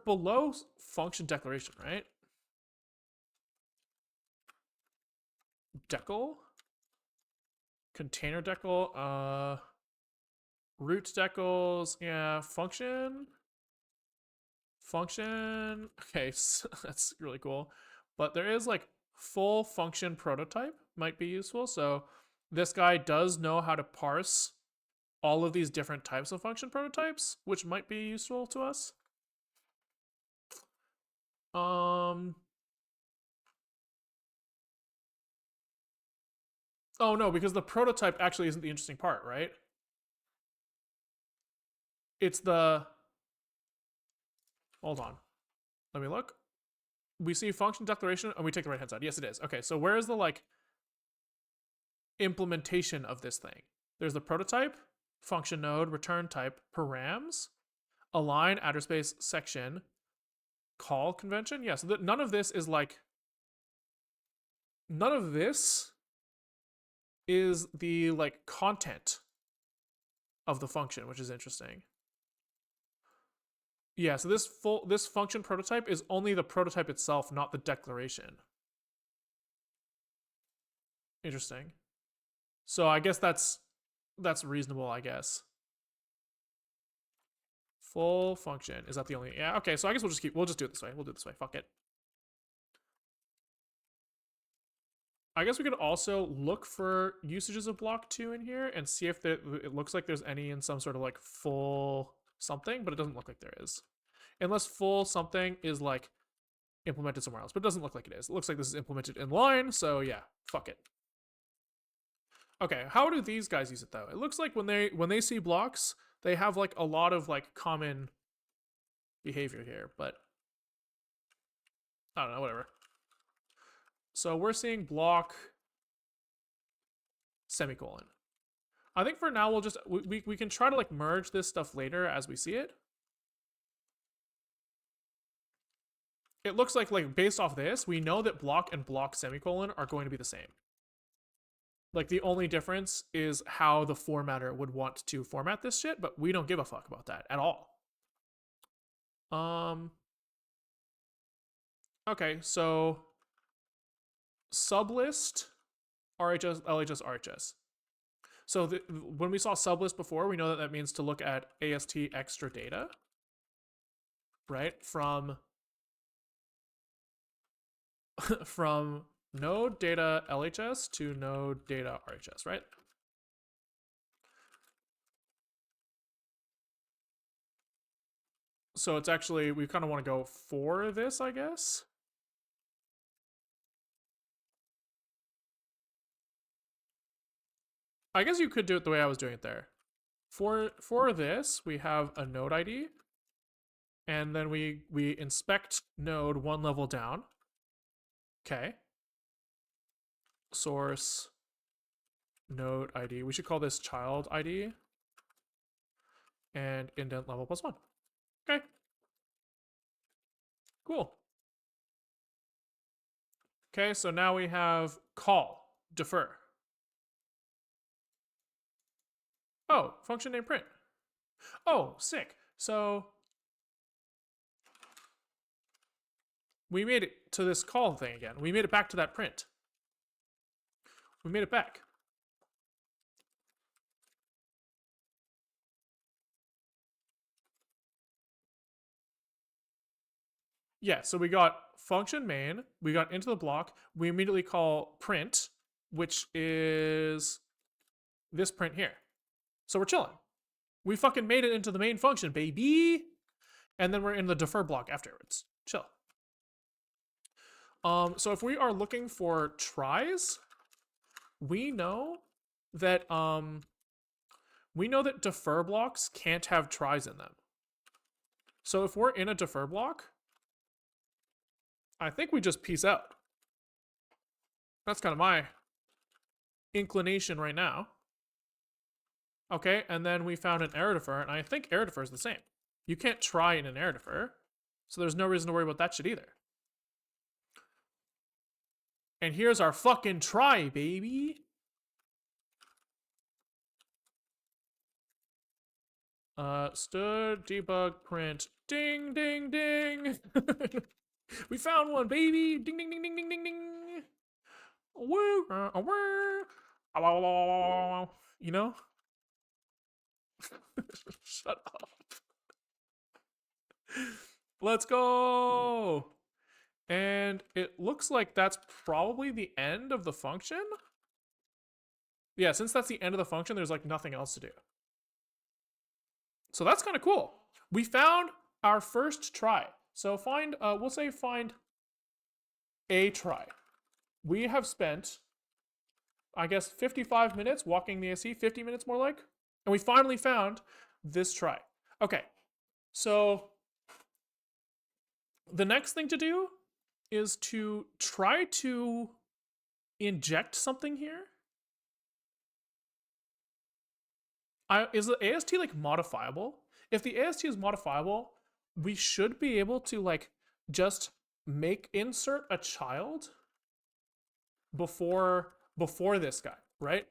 below function declaration, right? Decal, container decal, root decals, yeah, function. Okay, so that's really cool. But there is like full function prototype might be useful. So this guy does know how to parse all of these different types of function prototypes, which might be useful to us. Oh no, because the prototype actually isn't the interesting part, right? It's the, hold on. Let me look. We see function declaration and we take the right hand side. Yes, it is. Okay, so where is the like implementation of this thing? There's the prototype, function node, return type, params, align, address space, section, call convention. Yeah, so that none of this is like, none of this is the like content of the function, which is interesting. Yeah, so this function prototype is only the prototype itself, not the declaration. Interesting. So I guess that's reasonable, I guess. Full function. Is that the only? Yeah, okay, so I guess we'll just do it this way. We'll do it this way. Fuck it. I guess we could also look for usages of block 2 in here and see if it looks like there's any in some sort of like full something, but it doesn't look like there is. Unless full something is like implemented somewhere else, but it doesn't look like it is. It looks like this is implemented in line, so yeah, fuck it. Okay, how do these guys use it though? It looks like when they see blocks, they have like a lot of like common behavior here, but I don't know, whatever. So we're seeing block semicolon. I think for now we'll just we can try to like merge this stuff later as we see it. It looks like based off this, we know that block and block semicolon are going to be the same. Like the only difference is how the formatter would want to format this shit, but we don't give a fuck about that at all. Okay, so sublist RHS, LHS, RHS. So when we saw sublist before, we know that that means to look at AST extra data, right? From from node data LHS to node data RHS, right? So it's actually, we kind of want to go for this, I guess. I guess you could do it the way I was doing it there. For this, we have a node ID, and then we inspect node one level down. Okay. Source node ID. We should call this child ID. And indent level +1. Okay. Cool. Okay, so now we have call, defer. Oh, function name print. Oh, sick. So we made it to this call thing again. We made it back to that print. We made it back. Yeah, so we got function main, we got into the block, we immediately call print, which is this print here. So we're chilling. We fucking made it into the main function, baby. And then we're in the defer block afterwards. Chill. So if we are looking for tries, we know that defer blocks can't have tries in them. So if we're in a defer block, I think we just peace out. That's kind of my inclination right now. Okay, and then we found an error defer, and I think error defer is the same. You can't try in an error defer, so there's no reason to worry about that shit either. And here's our fucking try, baby. Stood debug print ding ding ding. We found one, baby. Ding ding ding ding ding ding ding. Woo, you know? Shut up. Let's go. And it looks like that's probably the end of the function. Yeah, since that's the end of the function, there's like nothing else to do. So that's kind of cool. We found our first try. So find, we'll say find a try. We have spent, I guess, 55 minutes walking the AST, 50 minutes more like, and we finally found this try. Okay, so the next thing to do is to try to inject something here. Is the AST like modifiable? If the AST is modifiable, we should be able to like just insert a child before this guy, right?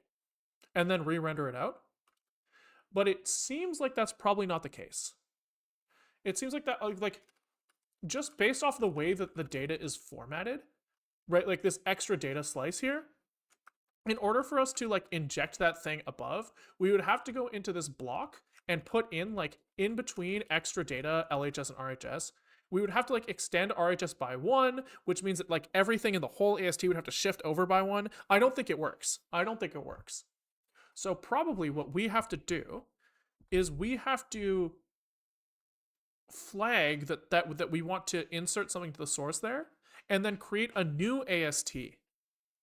And then re-render it out. But it seems like that's probably not the case. It seems like that, like just based off the way that the data is formatted, right? Like this extra data slice here, in order for us to like inject that thing above, we would have to go into this block and put in like in between extra data, LHS and RHS. We would have to like extend RHS by 1, which means that like everything in the whole AST would have to shift over by 1. I don't think it works. So probably what we have to do is we have to flag that we want to insert something to the source there, and then create a new AST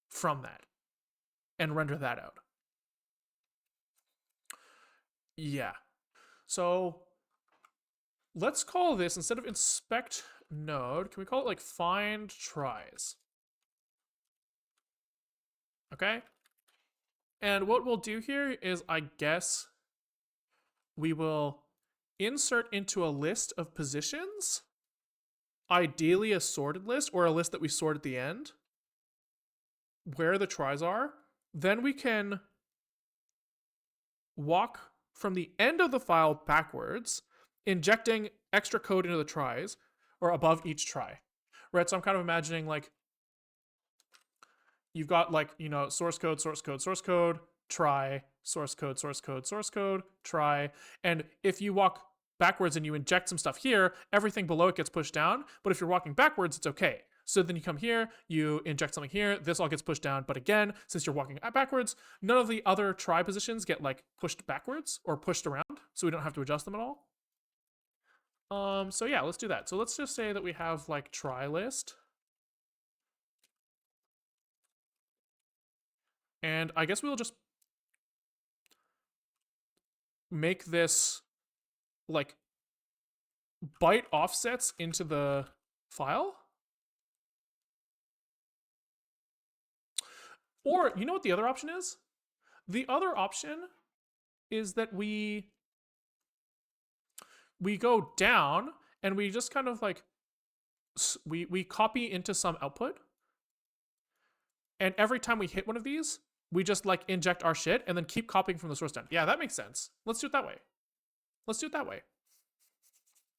from that and render that out. Yeah. So let's call this, instead of inspect node, can we call it like find tries? Okay. And what we'll do here is, I guess, we will insert into a list of positions, ideally a sorted list or a list that we sort at the end, where the tries are. Then we can walk from the end of the file backwards, injecting extra code into the tries or above each try, right? So I'm kind of imagining like you've got like, you know, source code, try, source code, source code, source code, try. And if you walk backwards and you inject some stuff here, everything below it gets pushed down. But if you're walking backwards, it's okay. So then you come here, you inject something here, this all gets pushed down. But again, since you're walking backwards, none of the other try positions get like pushed backwards or pushed around, so we don't have to adjust them at all. So yeah, let's do that. So let's just say that we have like try list. And I guess we'll just make this like byte offsets into the file. Or you know what the other option is? The other option is that we go down and we just kind of like we copy into some output, and every time we hit one of these, we just like inject our shit and then keep copying from the source down. Yeah, that makes sense. Let's do it that way. Let's do it that way.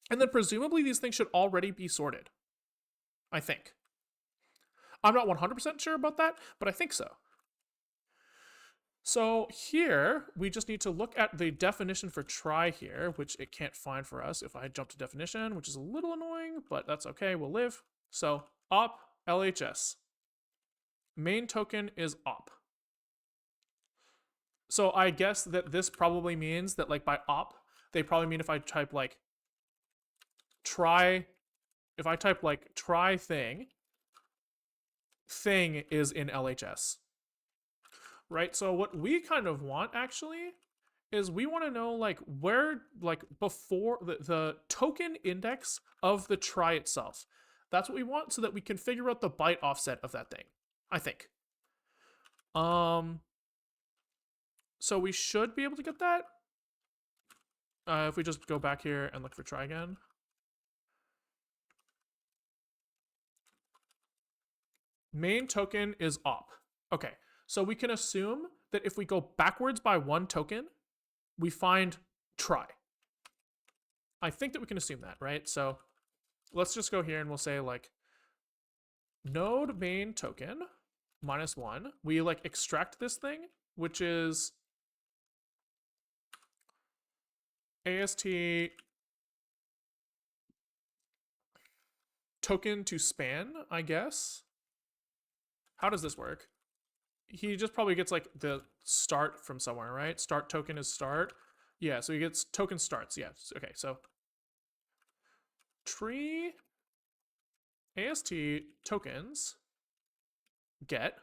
And then presumably these things should already be sorted. I think. I'm not 100% sure about that, but I think so. So here, we just need to look at the definition for try here, which it can't find for us if I jump to definition, which is a little annoying, but that's okay, we'll live. So op LHS. Main token is op. So I guess that this probably means that like by op, they probably mean if I type like try, if I type like try thing is in LHS. Right? So what we kind of want actually is we want to know like where, like before the token index of the try itself. That's what we want so that we can figure out the byte offset of that thing, I think. So we should be able to get that. If we just go back here and look for try again. Main token is op. Okay, so we can assume that if we go backwards by one token, we find try. I think that we can assume that, right? So let's just go here and we'll say like node main token -1. We like extract this thing, which is AST token to span, I guess. How does this work? He just probably gets like the start from somewhere, right? Start token is start. Yeah, so he gets token starts. Yeah, okay, so tree AST tokens get,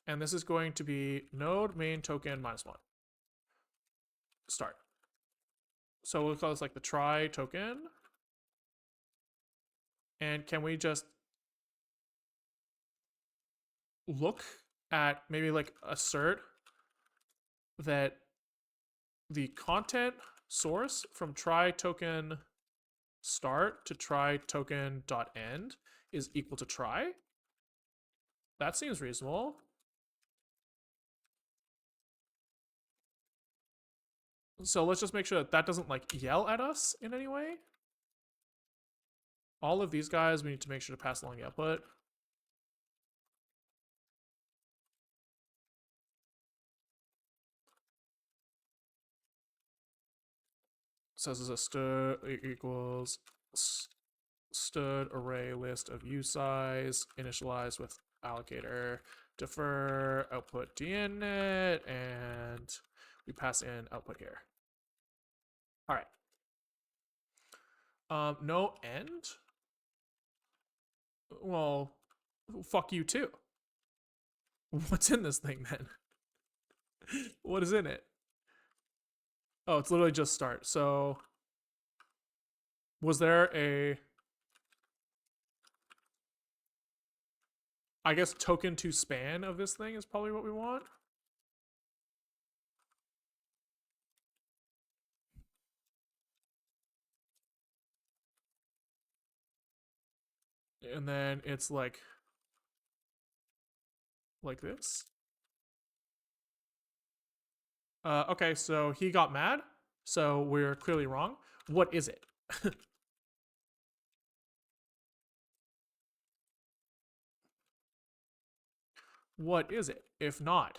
and this is going to be node main token -1 start. So we'll call this like the try token. And can we just look at maybe like assert that the content source from try token start to try token dot end is equal to try? That seems reasonable. So let's just make sure that that doesn't like yell at us in any way. All of these guys, we need to make sure to pass along the output. So this is a stud equals stud array list of usize initialized with allocator defer output dinit, and we pass in output here. All right. No end. Well, fuck you too. What's in this thing then? What is in it? Oh, it's literally just start. So was there a, I guess token to span of this thing is probably what we want. And then it's like this. Okay, so he got mad. So we're clearly wrong. What is it? What is it? If not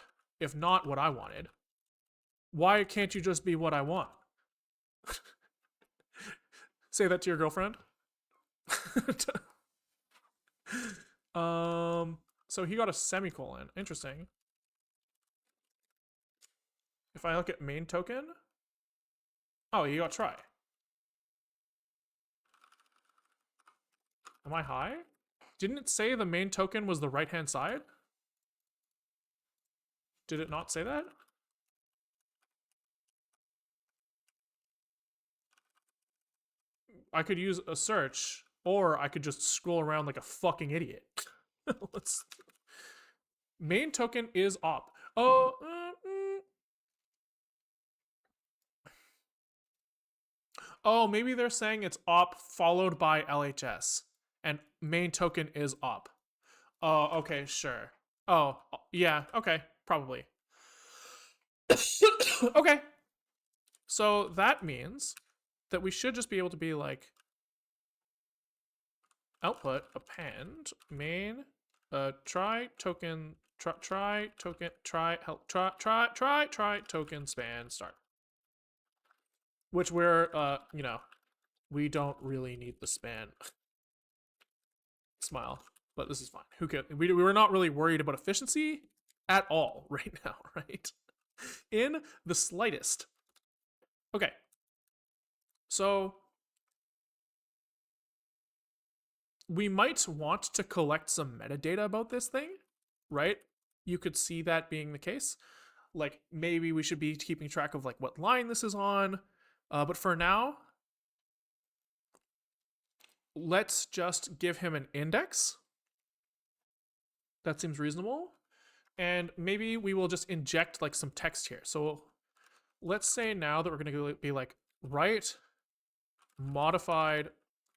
what I wanted. Why can't you just be what I want? Say that to your girlfriend. So he got a semicolon. Interesting. If I look at main token, oh, he got try. Am I high? Didn't it say the main token was the right hand side? Did it not say that? I could use a search, or I could just scroll around like a fucking idiot. Let's. Main token is op. Oh, oh, maybe they're saying it's op followed by LHS, and main token is op. Oh, okay, sure. Oh, yeah, okay, probably. Okay, so that means that we should just be able to be like output append main try token try token try help try token span start, which we're we don't really need the span smile, but this is fine. Who could we were not really worried about efficiency at all right now, right? In the slightest. Okay, so we might want to collect some metadata about this thing, right? You could see that being the case. Like maybe we should be keeping track of like what line this is on. But for now, let's just give him an index. That seems reasonable. And maybe we will just inject like some text here. So let's say now that we're going to be like write modified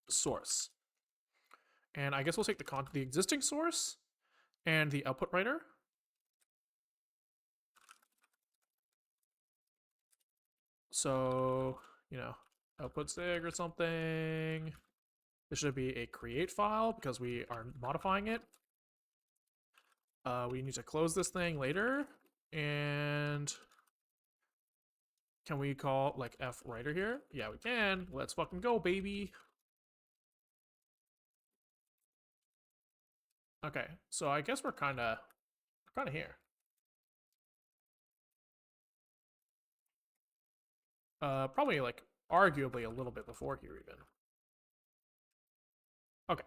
source. And I guess we'll take the existing source and the output writer. So, output sig or something. This should be a create file because we are modifying it. We need to close this thing later. And can we call like F writer here? Yeah, we can. Let's fucking go, baby. Okay, so I guess we're kind of here. Probably like arguably a little bit before here even. Okay.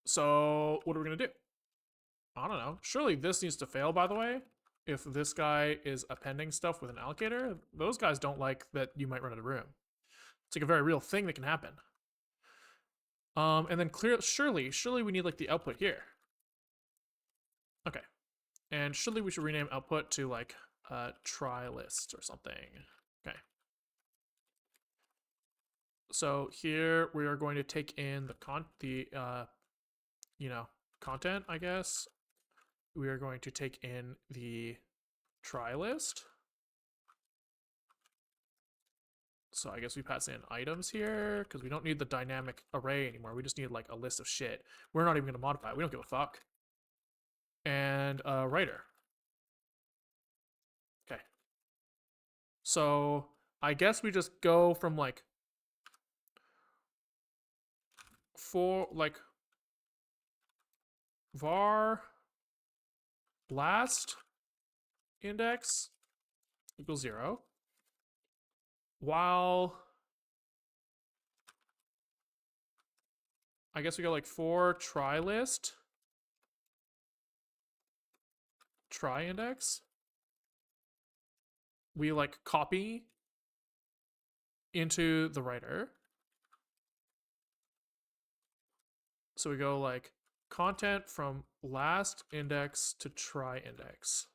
So what are we gonna do? I don't know. Surely this needs to fail, by the way. If this guy is appending stuff with an allocator, those guys don't like that you might run out of room. It's like a very real thing that can happen. And then surely we need like the output here. Okay. And surely we should rename output to like try list or something. Okay. So here we are going to take in the content, I guess. We are going to take in the try list. So I guess we pass in items here because we don't need the dynamic array anymore. We just need like a list of shit. We're not even going to modify it. We don't give a fuck. And writer. Okay. So I guess we just go from like var last index equals 0 while I guess we go like for try list try index, we like copy into the writer. So we go like content from last index to try index.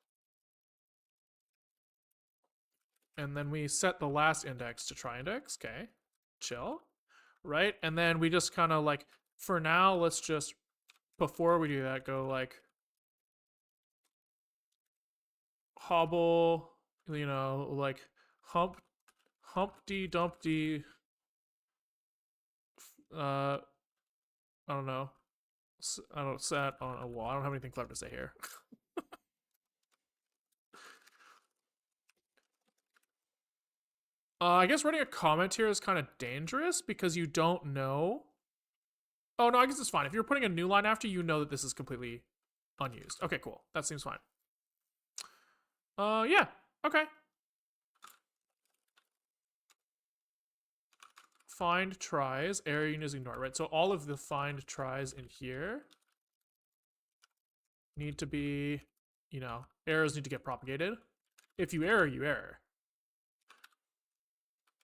And then we set the last index to try index. Okay, chill. Right? And then we just kind of like, for now, let's just, before we do that, go like hobble, like Humpty Dumpty, I don't know. I don't sat on a wall. I don't have anything clever to say here. I guess writing a comment here is kind of dangerous because you don't know. Oh, no, I guess it's fine. If you're putting a new line after, you know that this is completely unused. Okay, cool. That seems fine. Yeah. Okay. Find tries, error unit is ignored, right? So all of the find tries in here need to be, you know, errors need to get propagated. If you error, you error.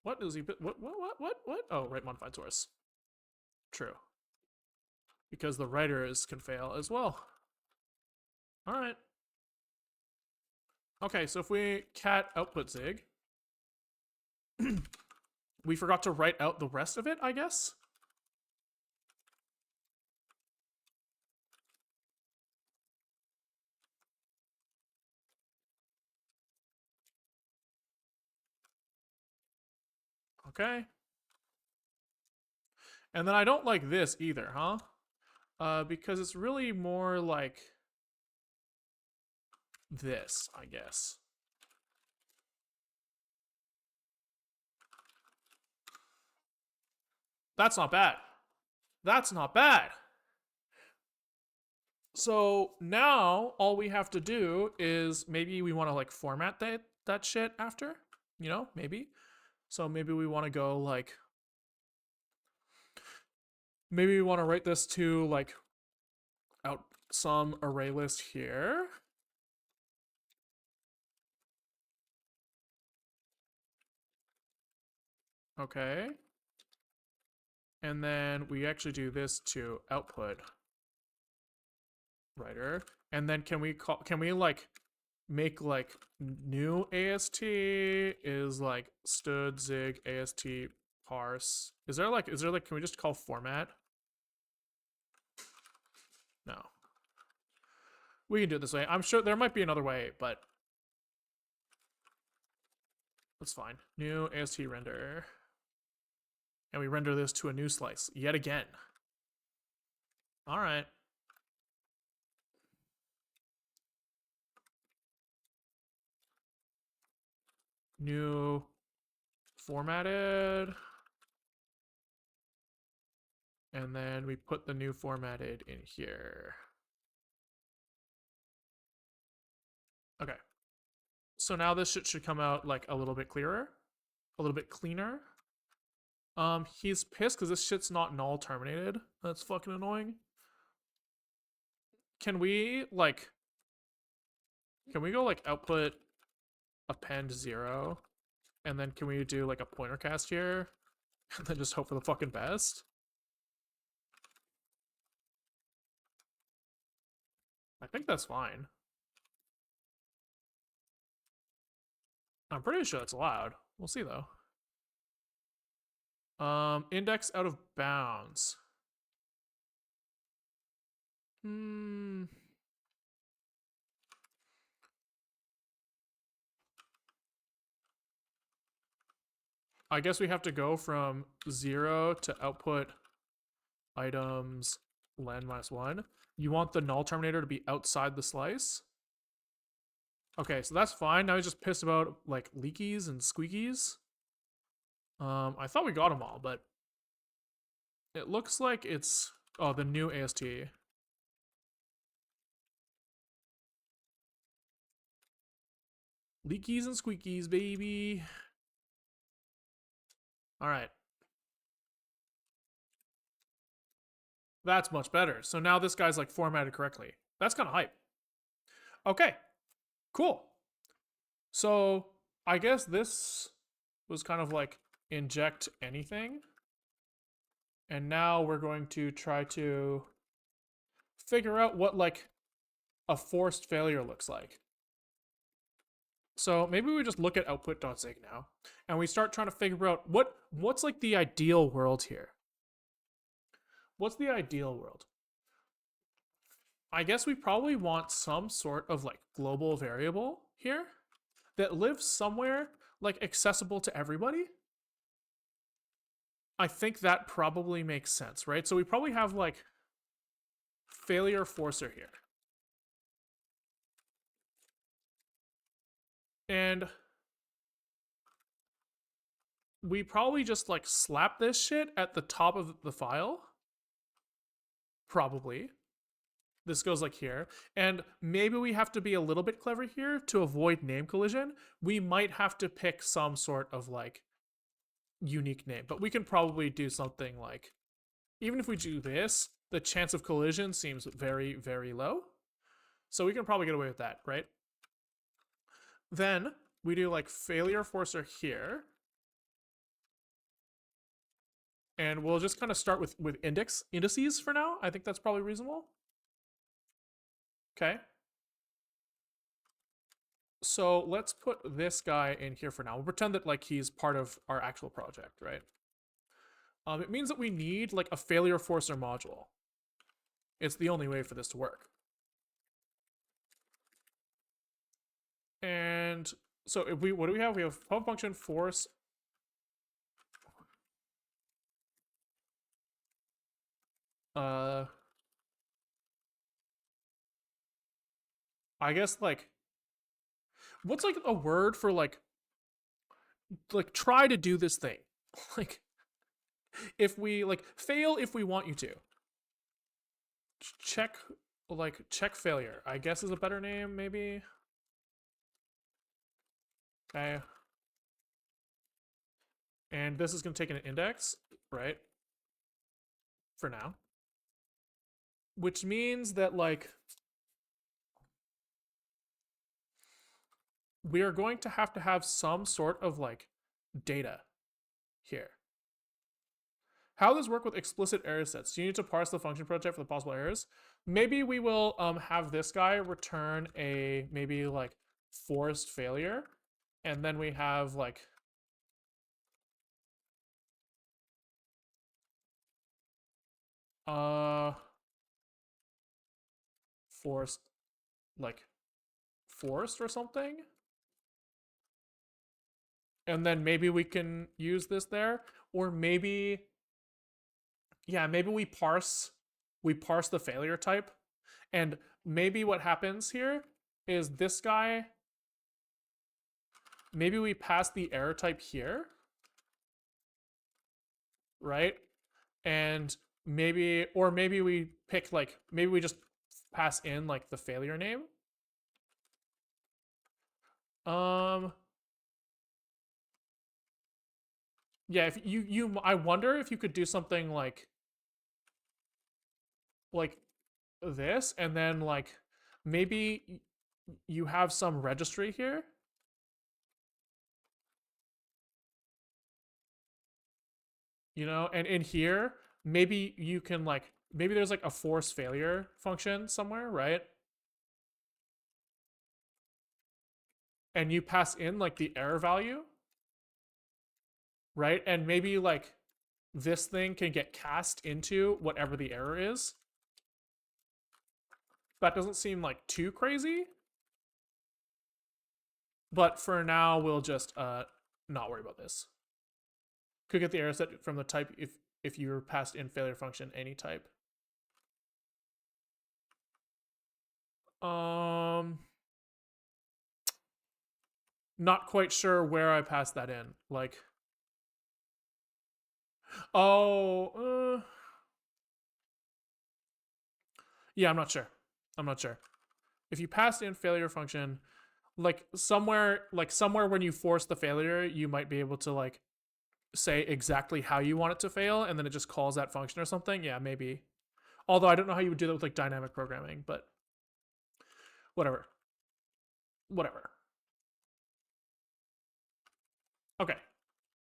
What is he? What? Oh, right, modified source. True. Because the writers can fail as well. All right. Okay, so if we cat output zig, we forgot to write out the rest of it, I guess. Okay. And then I don't like this either, huh? Because it's really more like this, I guess. That's not bad. That's not bad. So now all we have to do is maybe we want to like format that shit after, you know, maybe. So maybe we want to go like, maybe we want to write this to like out some array list here. Okay. And then we actually do this to output writer. And then can we like make like new AST is like stud zig AST parse. Is there like can we just call format? No. We can do it this way. I'm sure there might be another way, but that's fine. New AST render. And we render this to a new slice yet again. All right. New formatted. And then we put the new formatted in here. Okay. So now this shit should come out like a little bit clearer, a little bit cleaner. He's pissed because this shit's not null terminated. That's fucking annoying. Can we go like output append 0? And then can we do like a pointer cast here? And then just hope for the fucking best? I think that's fine. I'm pretty sure it's allowed. We'll see though. Index out of bounds. I guess we have to go from 0 to output items len -1. You want the null terminator to be outside the slice? Okay, so that's fine. Now he's just pissed about like leakies and squeakies. I thought we got them all, but it looks like it's the new AST. Leakies and squeakies, baby. All right. That's much better. So now this guy's like formatted correctly. That's kind of hype. Okay, cool. So I guess this was kind of like inject anything. And now we're going to try to figure out what like a forced failure looks like. So maybe we just look at output.zig now and we start trying to figure out what's like the ideal world here. What's the ideal world? I guess we probably want some sort of like global variable here that lives somewhere like accessible to everybody. I think that probably makes sense, right? So we probably have like failure forcer here. And we probably just like slap this shit at the top of the file. Probably. This goes like here. And maybe we have to be a little bit clever here to avoid name collision. We might have to pick some sort of like unique name, but we can probably do something like, even if we do this, the chance of collision seems very, very low. So we can probably get away with that, right? Then we do like failure forcer here. And we'll just kind of start with indices for now. I think that's probably reasonable. Okay. So let's put this guy in here for now. We'll pretend that like he's part of our actual project, right? It means that we need like a failure forcer module. It's the only way for this to work. And so if we, what do we have? We have pub function force. I guess like, what's like a word for like try to do this thing? Like, if we like fail if we want you to. Check failure, I guess is a better name, maybe. Okay. And this is gonna take an index, right? For now. Which means that like we are going to have some sort of like data here. How does this work with explicit error sets? Do you need to parse the function project for the possible errors? Maybe we will have this guy return a maybe like forced failure, and then we have like forced or something. And then maybe we can use this there, or maybe, yeah, maybe we parse the failure type, and maybe what happens here is this guy, maybe we pass the error type here, right? And maybe, or maybe we pick like, maybe we just pass in like the failure name. Yeah, if I wonder if you could do something like this, and then like maybe you have some registry here. You know, and in here, maybe you can like, maybe there's like a force failure function somewhere, right? And you pass in like the error value, right? And maybe like this thing can get cast into whatever the error is. That doesn't seem like too crazy. But for now, we'll just not worry about this. Could get the error set from the type if you're passed in failure function any type. Not quite sure where I passed that in. Like, oh, yeah, I'm not sure. If you passed in failure function, like somewhere when you force the failure, you might be able to like say exactly how you want it to fail, and then it just calls that function or something. Yeah, maybe. Although I don't know how you would do that with like dynamic programming, but whatever. Okay.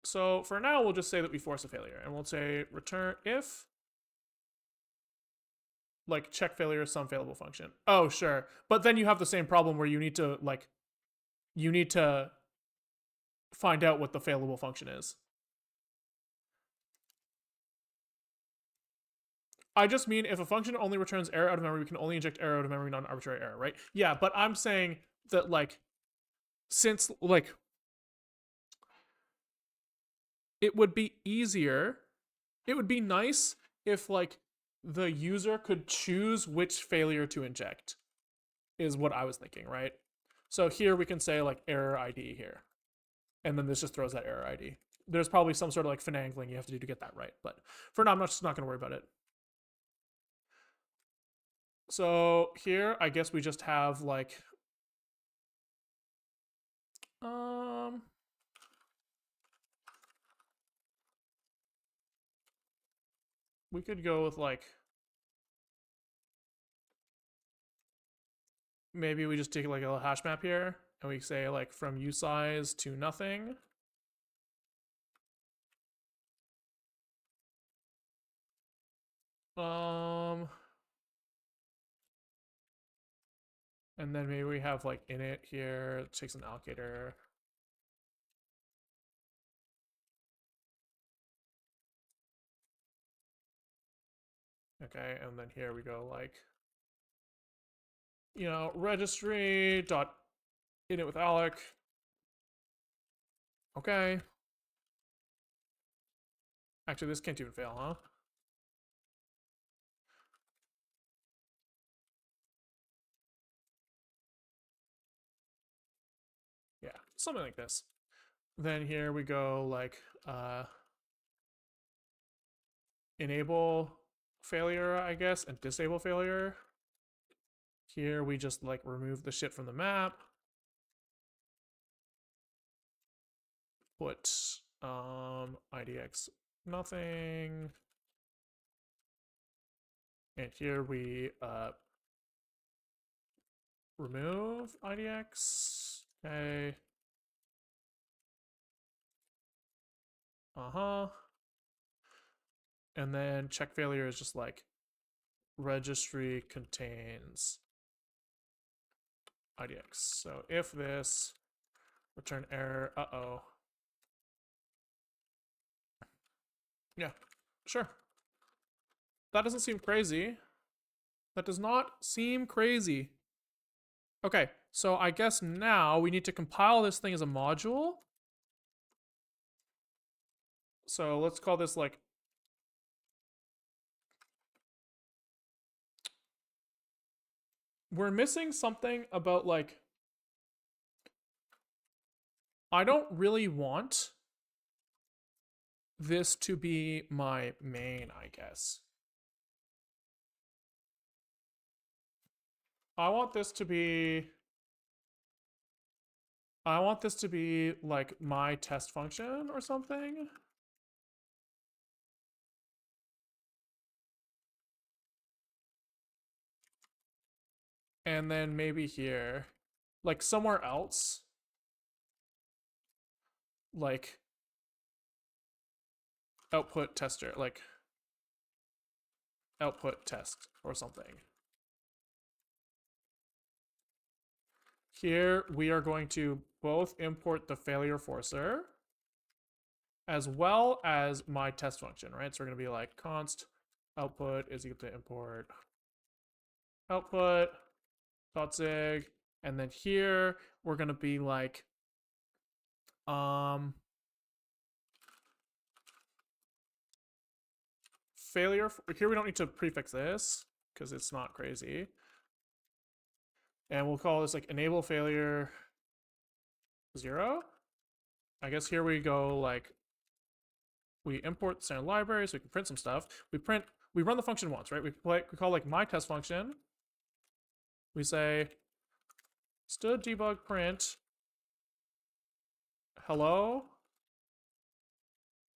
So for now, we'll just say that we force a failure, and we'll say return if like check failure is some failable function. Oh, sure. But then you have the same problem where you need to find out what the failable function is. I just mean if a function only returns error out of memory, we can only inject error out of memory, not an arbitrary error, right? Yeah, but I'm saying that like, since like, it would be easier, it would be nice if like the user could choose which failure to inject, is what I was thinking, right? So here we can say like error ID here, and then this just throws that error ID. there's probably some sort of like finagling you have to do to get that right. But for now, I'm just not going to worry about it. So here, I guess we just have like, um, we could go with like, maybe we just take like a little hash map here and we say like from usize to nothing. Um, and then maybe we have like init here, it takes an allocator. Okay, and then here we go like, you know, registry dot init with alloc. Okay. Actually, this can't even fail, huh? Yeah, something like this. Then here we go like enable failure, I guess, and disable failure. Here we just like remove the shit from the map. Put IDX nothing. And here we remove IDX. Okay. Uh-huh. And then check failure is just like registry contains IDX. So if this, return error, uh-oh. Yeah, sure. That doesn't seem crazy. That does not seem crazy. Okay, so I guess now we need to compile this thing as a module. So let's call this like, we're missing something about like, I don't really want this to be my main, I guess. I want this to be, I want this to be like my test function or something. And then maybe here, like somewhere else, like output tester, like output test or something. Here we are going to both import the failure forcer as well as my test function, right? So we're going to be like const output is equal to import output dot zig, and then here we're going to be like failure. Here we don't need to prefix this because it's not crazy. And we'll call this like enable failure 0. I guess here we go like we import the standard library so we can print some stuff. We run the function once, right? We call like my test function. We say std debug print hello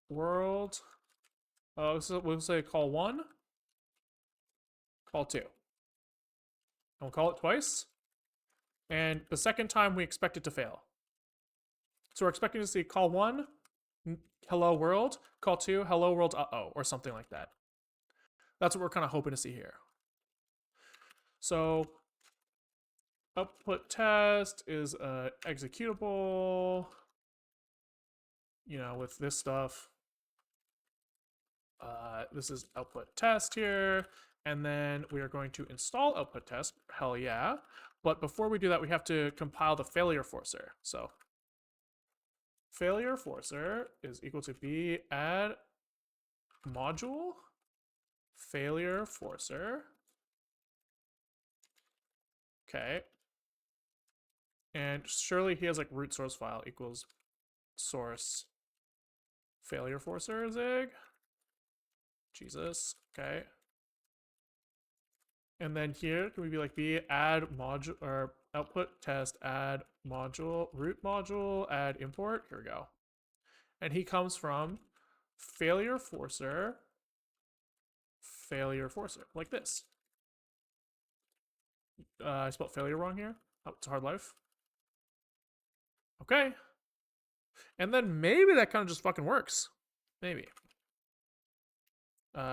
world. So we'll say call 1, call 2. And we'll call it twice. And the second time we expect it to fail. So we're expecting to see call 1, hello world, call 2, hello world, uh-oh, or something like that. That's what we're kind of hoping to see here. So output test is executable, you know, with this stuff. This is output test here. And then we are going to install output test. Hell yeah. But before we do that, we have to compile the failure forcer. So failure forcer is equal to b add module failure forcer. Okay. And surely he has like root source file equals source failure forcer zig. Jesus. Okay. And then here, can we be like B, add module, or output test, add module, root module, add import? Here we go. And he comes from failure forcer, like this. I spelled failure wrong here. Oh, it's a hard life. Okay. And then maybe that kind of just fucking works. Maybe.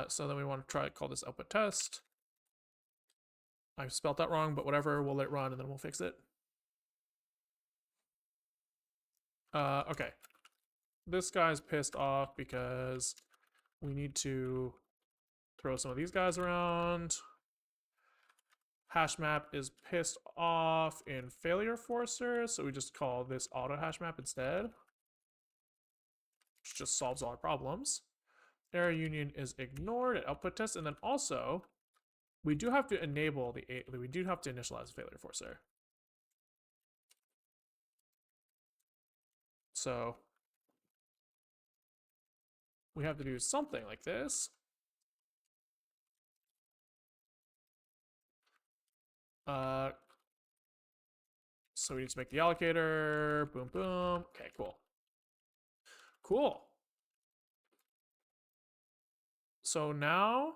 So then we want to try call this output test. I spelled that wrong, but whatever. We'll let it run and then we'll fix it. Okay. This guy's pissed off because we need to throw some of these guys around. Hash map is pissed off in failure forcer, so we just call this auto hash map instead, which just solves all our problems. Error union is ignored at output test, and then also we do have to enable we do have to initialize failure forcer. So we have to do something like this. So we need to make the allocator. Boom, boom. Okay, cool. Cool. So now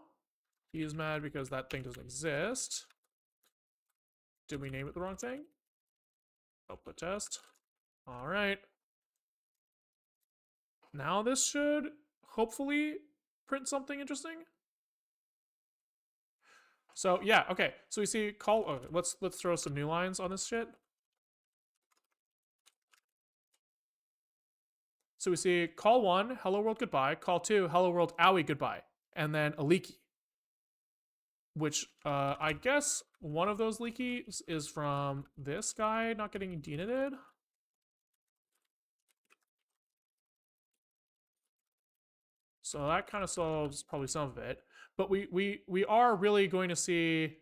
he's mad because that thing doesn't exist. Did we name it the wrong thing? Output test. All right. Now this should hopefully print something interesting. So yeah, okay. So we see call. Okay, let's throw some new lines on this shit. So we see call 1, hello world goodbye. Call 2, hello world owie goodbye, and then a leaky. Which I guess one of those leakies is from this guy not getting denuded. So that kind of solves probably some of it. But we are really going to see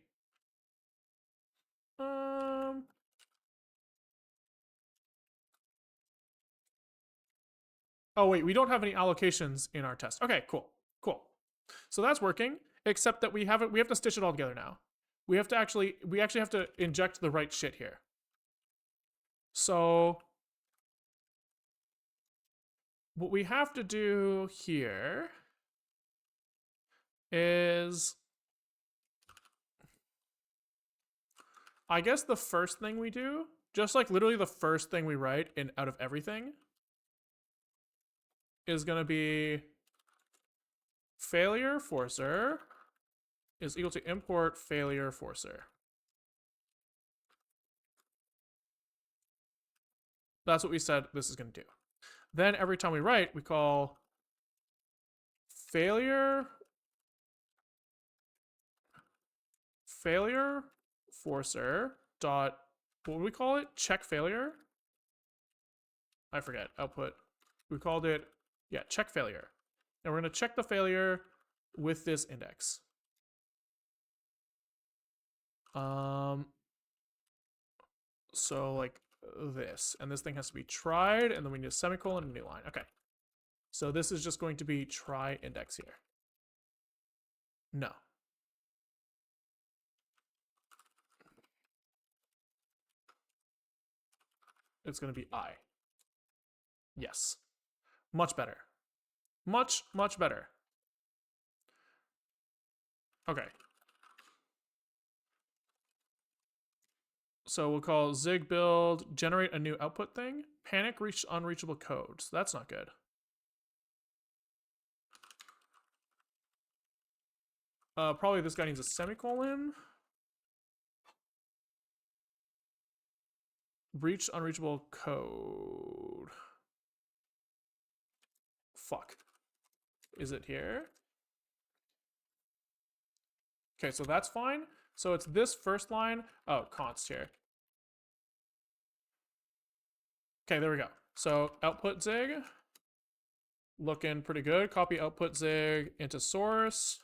oh wait, we don't have any allocations in our test. Okay, cool. Cool. So that's working, except that we have to stitch it all together now. We actually have to inject the right shit here. So what we have to do here is, I guess the first thing we do, just like literally the first thing we write in out of everything, is going to be failure forcer is equal to import failure forcer. That's what we said this is going to do. Then every time we write, we call failure forcer dot, what would we call it? Check failure? I forget. Output. We called it, yeah, check failure. And we're going to check the failure with this index. So like this, and this thing has to be tried, and then we need a semicolon and a new line. Okay. So this is just going to be try index here. No. It's going to be I. Yes. Much better. Much, much better. Okay. So we'll call zig build, generate a new output thing. Panic reached unreachable code. So that's not good. Probably this guy needs a semicolon. Reach unreachable code. Fuck. Is it here? Okay, so that's fine. So it's this first line. Oh, const here. Okay, there we go. So output zig. Looking pretty good. Copy output zig into source.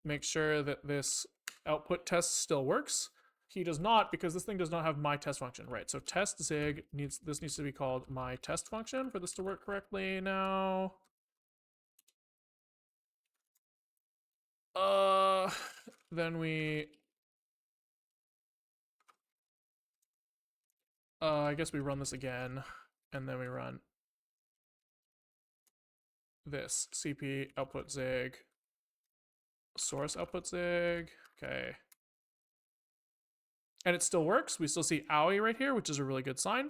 Make sure that this output test still works. He does not, because this thing does not have my test function. Right, so test zig needs to be called my test function for this to work correctly now. Then we I guess we run this again, and then we run this cp output zig source output zig. Okay. And it still works. We still see owie right here, which is a really good sign.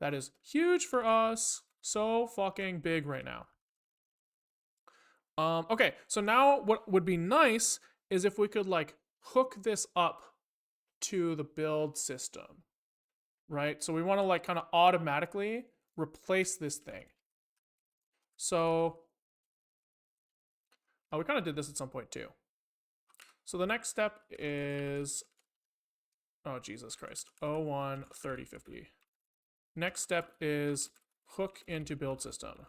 That is huge for us. So fucking big right now. Okay, so now what would be nice is if we could like hook this up to the build system, right? So we want to like kind of automatically replace this thing. So we kind of did this at some point too. So the next step is, oh Jesus Christ, 01 30 50. Next step is hook into build system.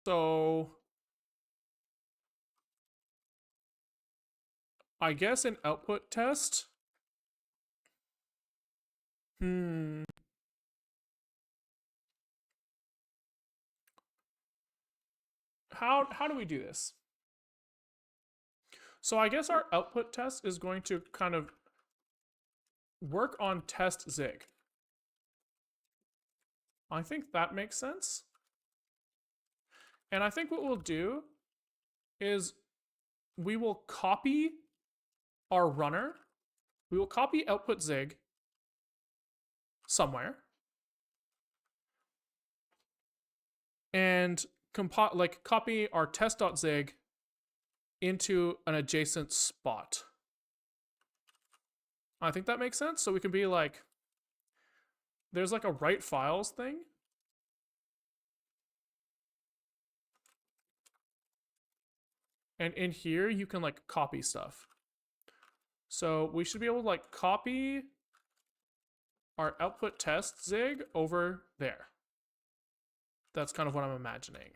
So I guess an output test. How do we do this? So I guess our output test is going to kind of work on test zig. I think that makes sense. And I think what we'll do is we will copy our runner. We will copy output zig somewhere. And copy our test.zig into an adjacent spot. I think that makes sense. So we can be like, there's like a write files thing. And in here, you can like copy stuff. So we should be able to like copy our output test zig over there. That's kind of what I'm imagining.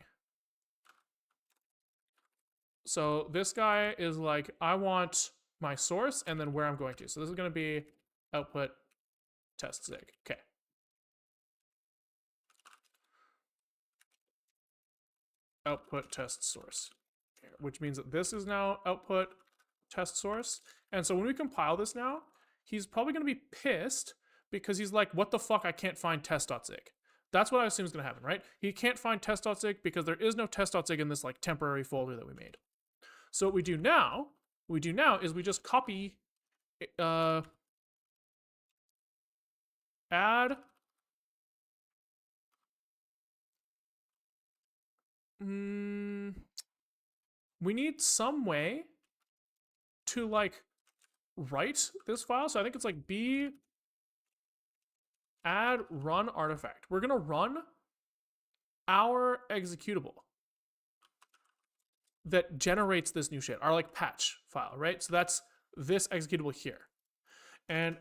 So this guy is like, I want my source and then where I'm going to. So this is going to be output test zig. Okay. Output test source, which means that this is now output test source. And so when we compile this now, he's probably going to be pissed because he's like, what the fuck? I can't find test.zig. That's what I assume is going to happen, right? He can't find test.zig because there is no test.zig in this like temporary folder that we made. So what we do now is we just copy, add, we need some way to like write this file. So I think it's like b add run artifact. We're gonna run our executable that generates this new shit, our like patch file, right? So that's this executable here. And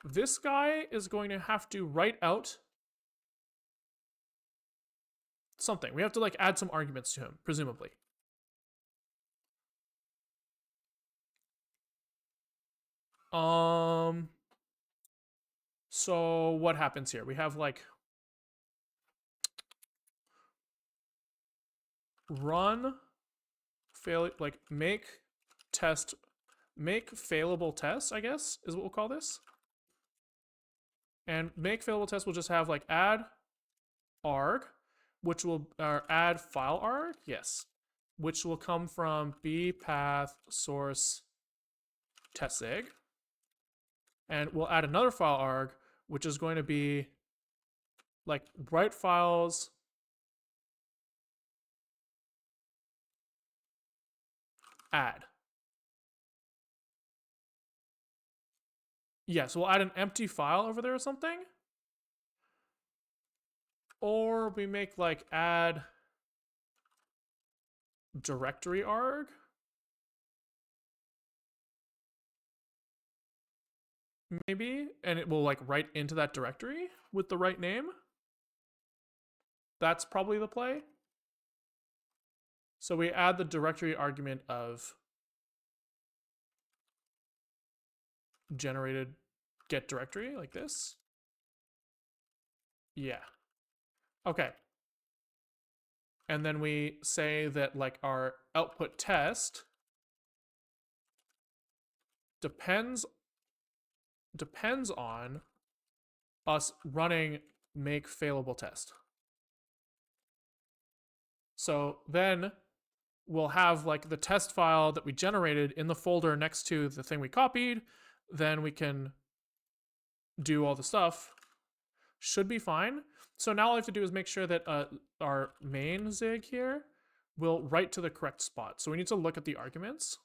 this guy is going to have to write out something. We have to like add some arguments to him, presumably. So what happens here? We have like run fail, like make failable tests, I guess is what we'll call this. And make failable tests will just have like add arg, which will add file arg, yes, which will come from b path source test zig. And we'll add another file arg, which is going to be like write files add. Yeah, so we'll add an empty file over there or something. Or we make like add directory arg. Maybe, and it will like write into that directory with the right name. That's probably the play. So we add the directory argument of generated get directory like this. Yeah. Okay. And then we say that like our output test depends on us running make failable test. So then we'll have like the test file that we generated in the folder next to the thing we copied. Then we can do all the stuff. Should be fine. So now all I have to do is make sure that our main zig here will write to the correct spot. So we need to look at the arguments.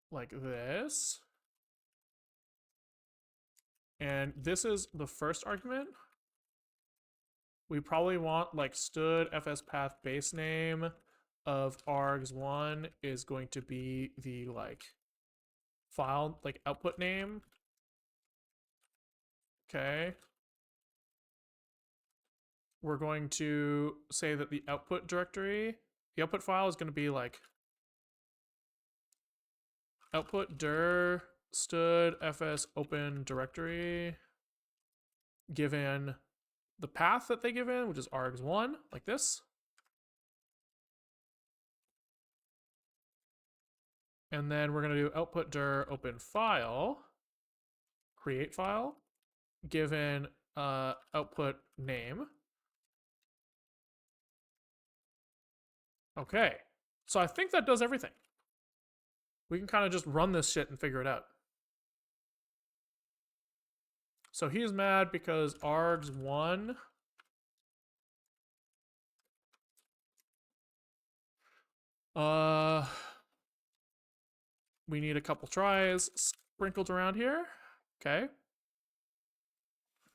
Like this. And this is the first argument. We probably want like stood fs path base name of args1 is going to be the like file like output name. Okay. We're going to say that the output directory, the output file is going to be like output dir stood fs open directory given the path that they give in, which is args1, like this. And then we're going to do output dir open file, create file, given output name. Okay, so I think that does everything. We can kind of just run this shit and figure it out. So he's mad because args1 we need a couple tries sprinkled around here. Okay.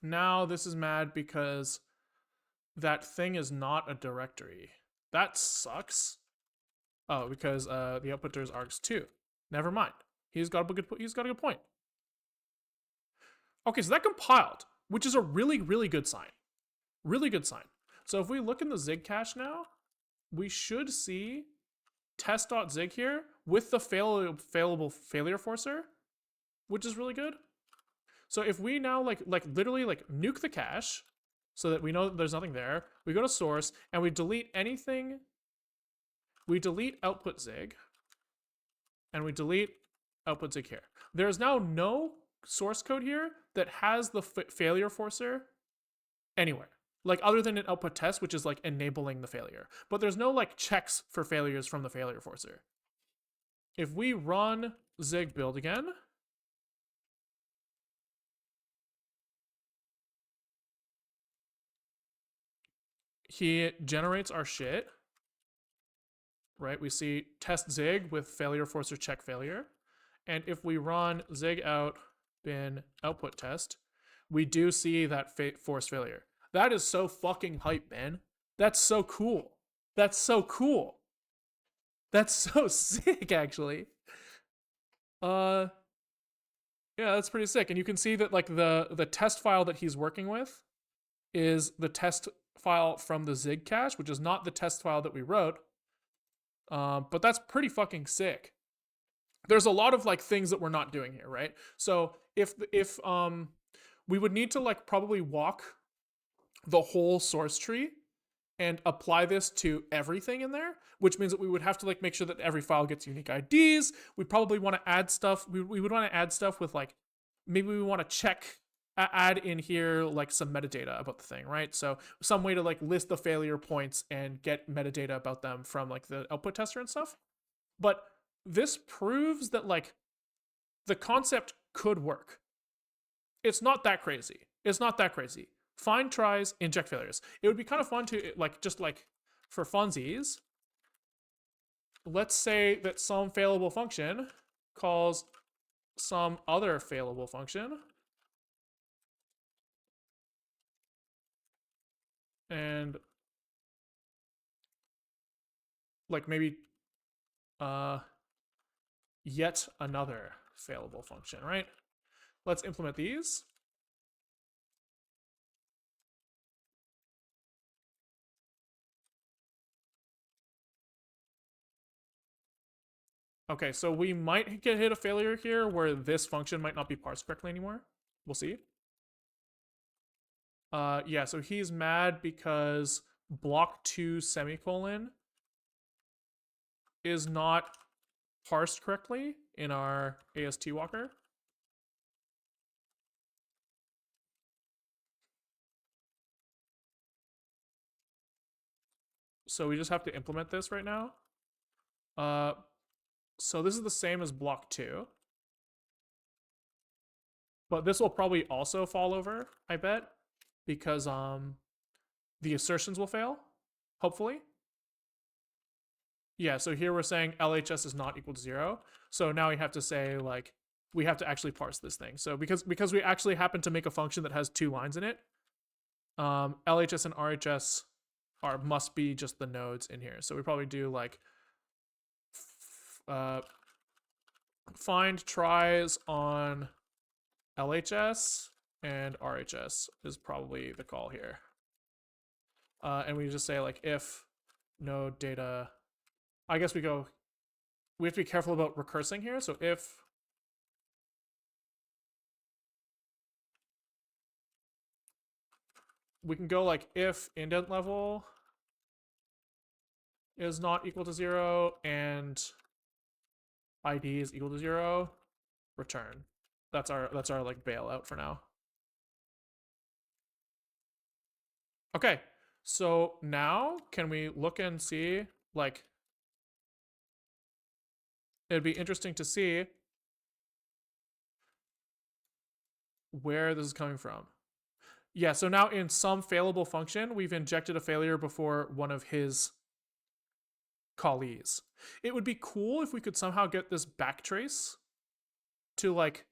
Now this is mad because that thing is not a directory. That sucks. Oh, because the output dir is args2. Never mind. He's got a good point. Okay, so that compiled, which is a really, really good sign. Really good sign. So if we look in the zig cache now, we should see test.zig here with the failable failure forcer, which is really good. So if we now like literally like nuke the cache so that we know that there's nothing there, we go to source and we delete anything. We delete output zig and we delete output zig here. There is now no source code here that has the failure forcer anywhere. Like other than an output test, which is like enabling the failure. But there's no like checks for failures from the failure forcer. If we run zig build again, he generates our shit, right? We see test zig with failure forcer check failure. And if we run zig out bin output test, we do see that force failure. That is so fucking hype, man. That's so cool. That's so cool. That's so sick, actually. Yeah, that's pretty sick. And you can see that like the test file that he's working with is the test file from the zig cache, which is not the test file that we wrote. But that's pretty fucking sick. There's a lot of like things that we're not doing here, right? So if we would need to like probably walk the whole source tree and apply this to everything in there, which means that we would have to like make sure that every file gets unique IDs. We probably want to add stuff. We would want to add stuff with like, maybe we want to add in here like some metadata about the thing, right? So some way to like list the failure points and get metadata about them from like the output tester and stuff. But this proves that like the concept could work. It's not that crazy. It's not that crazy. Find tries, inject failures. It would be kind of fun to like just like for funsies. Let's say that some failable function calls some other failable function. And like maybe yet another failable function, right? let's implement these. Okay, so we might get hit a failure here where this function might not be parsed correctly anymore. We'll see. Yeah, so he's mad because block 2 semicolon is not parsed correctly in our AST walker. So we just have to implement this right now. So this is the same as block 2. But this will probably also fall over, I bet, because the assertions will fail, hopefully. Yeah, so here we're saying LHS is not equal to 0. So now we have to say, like, we have to actually parse this thing. So because we actually happen to make a function that has 2 lines in it, LHS and RHS must be just the nodes in here. So we probably do like find tries on LHS and RHS is probably the call here. And we just say like if node data, I guess we have to be careful about recursing here. So if we can go like if indent level is not equal to 0 and ID is equal to 0, return. That's our like bailout for now. Okay, so now can we look and see, like, it'd be interesting to see where this is coming from. Yeah, so now in some failable function, we've injected a failure before one of his callees. It would be cool if we could somehow get this backtrace to like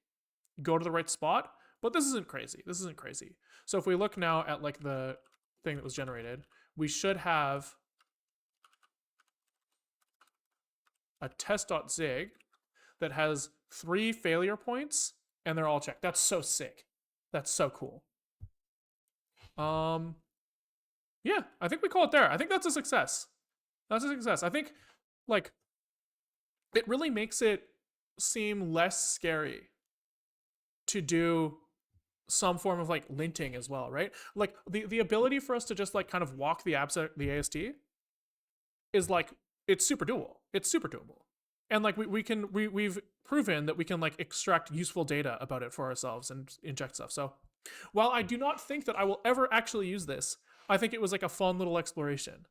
go to the right spot, but this isn't crazy. This isn't crazy. So if we look now at like the thing that was generated, we should have a test.zig that has 3 failure points and they're all checked. That's so sick. That's so cool. Yeah, I think we call it there. I think that's a success. That's a success. I think like it really makes it seem less scary to do some form of like linting as well, right? Like the ability for us to just like kind of walk the AST is like it's super doable. It's super doable. And like we've proven that we can like extract useful data about it for ourselves and inject stuff. So while I do not think that I will ever actually use this, I think it was like a fun little exploration.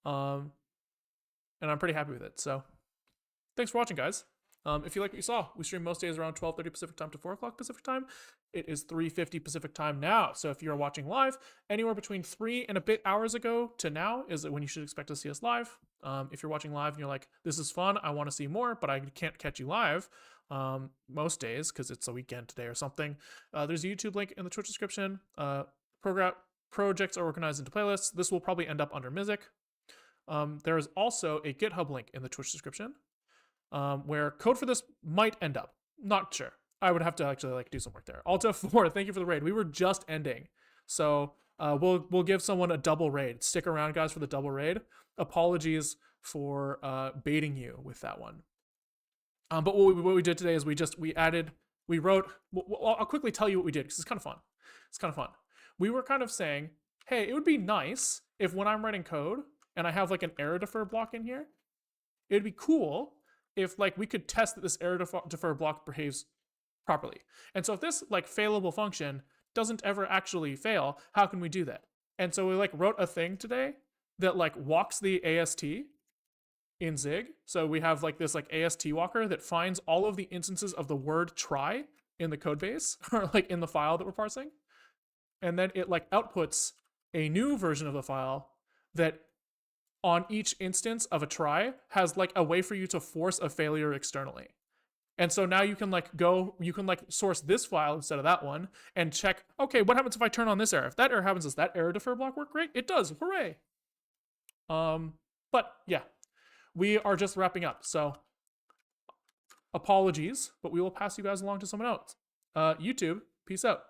And I'm pretty happy with it. So thanks for watching, guys. If you like what you saw, we stream most days around 12:30 Pacific time to 4 o'clock Pacific time. It is 3:50 Pacific time now. So if you're watching live, anywhere between 3 and a bit hours ago to now is when you should expect to see us live. If you're watching live and you're like, this is fun, I want to see more, but I can't catch you live most days because it's a weekend today or something, there's a YouTube link in the Twitch description. Projects are organized into playlists. This will probably end up under Mizik. There is also a GitHub link in the Twitch description. Where code for this might end up. Not sure. I would have to actually like do some work there. Alta 4, thank you for the raid. We were just ending, so we'll give someone a double raid. Stick around, guys, for the double raid. Apologies for baiting you with that one. But what we did today is we wrote. Well, I'll quickly tell you what we did because it's kind of fun. It's kind of fun. We were kind of saying, hey, it would be nice if when I'm writing code and I have like an error defer block in here, it'd be cool if like we could test that this error defer block behaves properly. And so if this like failable function doesn't ever actually fail, how can we do that? And so we like wrote a thing today that like walks the AST in Zig. So we have like this like AST walker that finds all of the instances of the word try in the code base or like in the file that we're parsing. And then it like outputs a new version of the file that on each instance of a try has like a way for you to force a failure externally. And so now you can like source this file instead of that one and check, okay, what happens if I turn on this error? If that error happens, does that error defer block work great? It does, hooray. But yeah, we are just wrapping up. So apologies, but we will pass you guys along to someone else. YouTube. Peace out.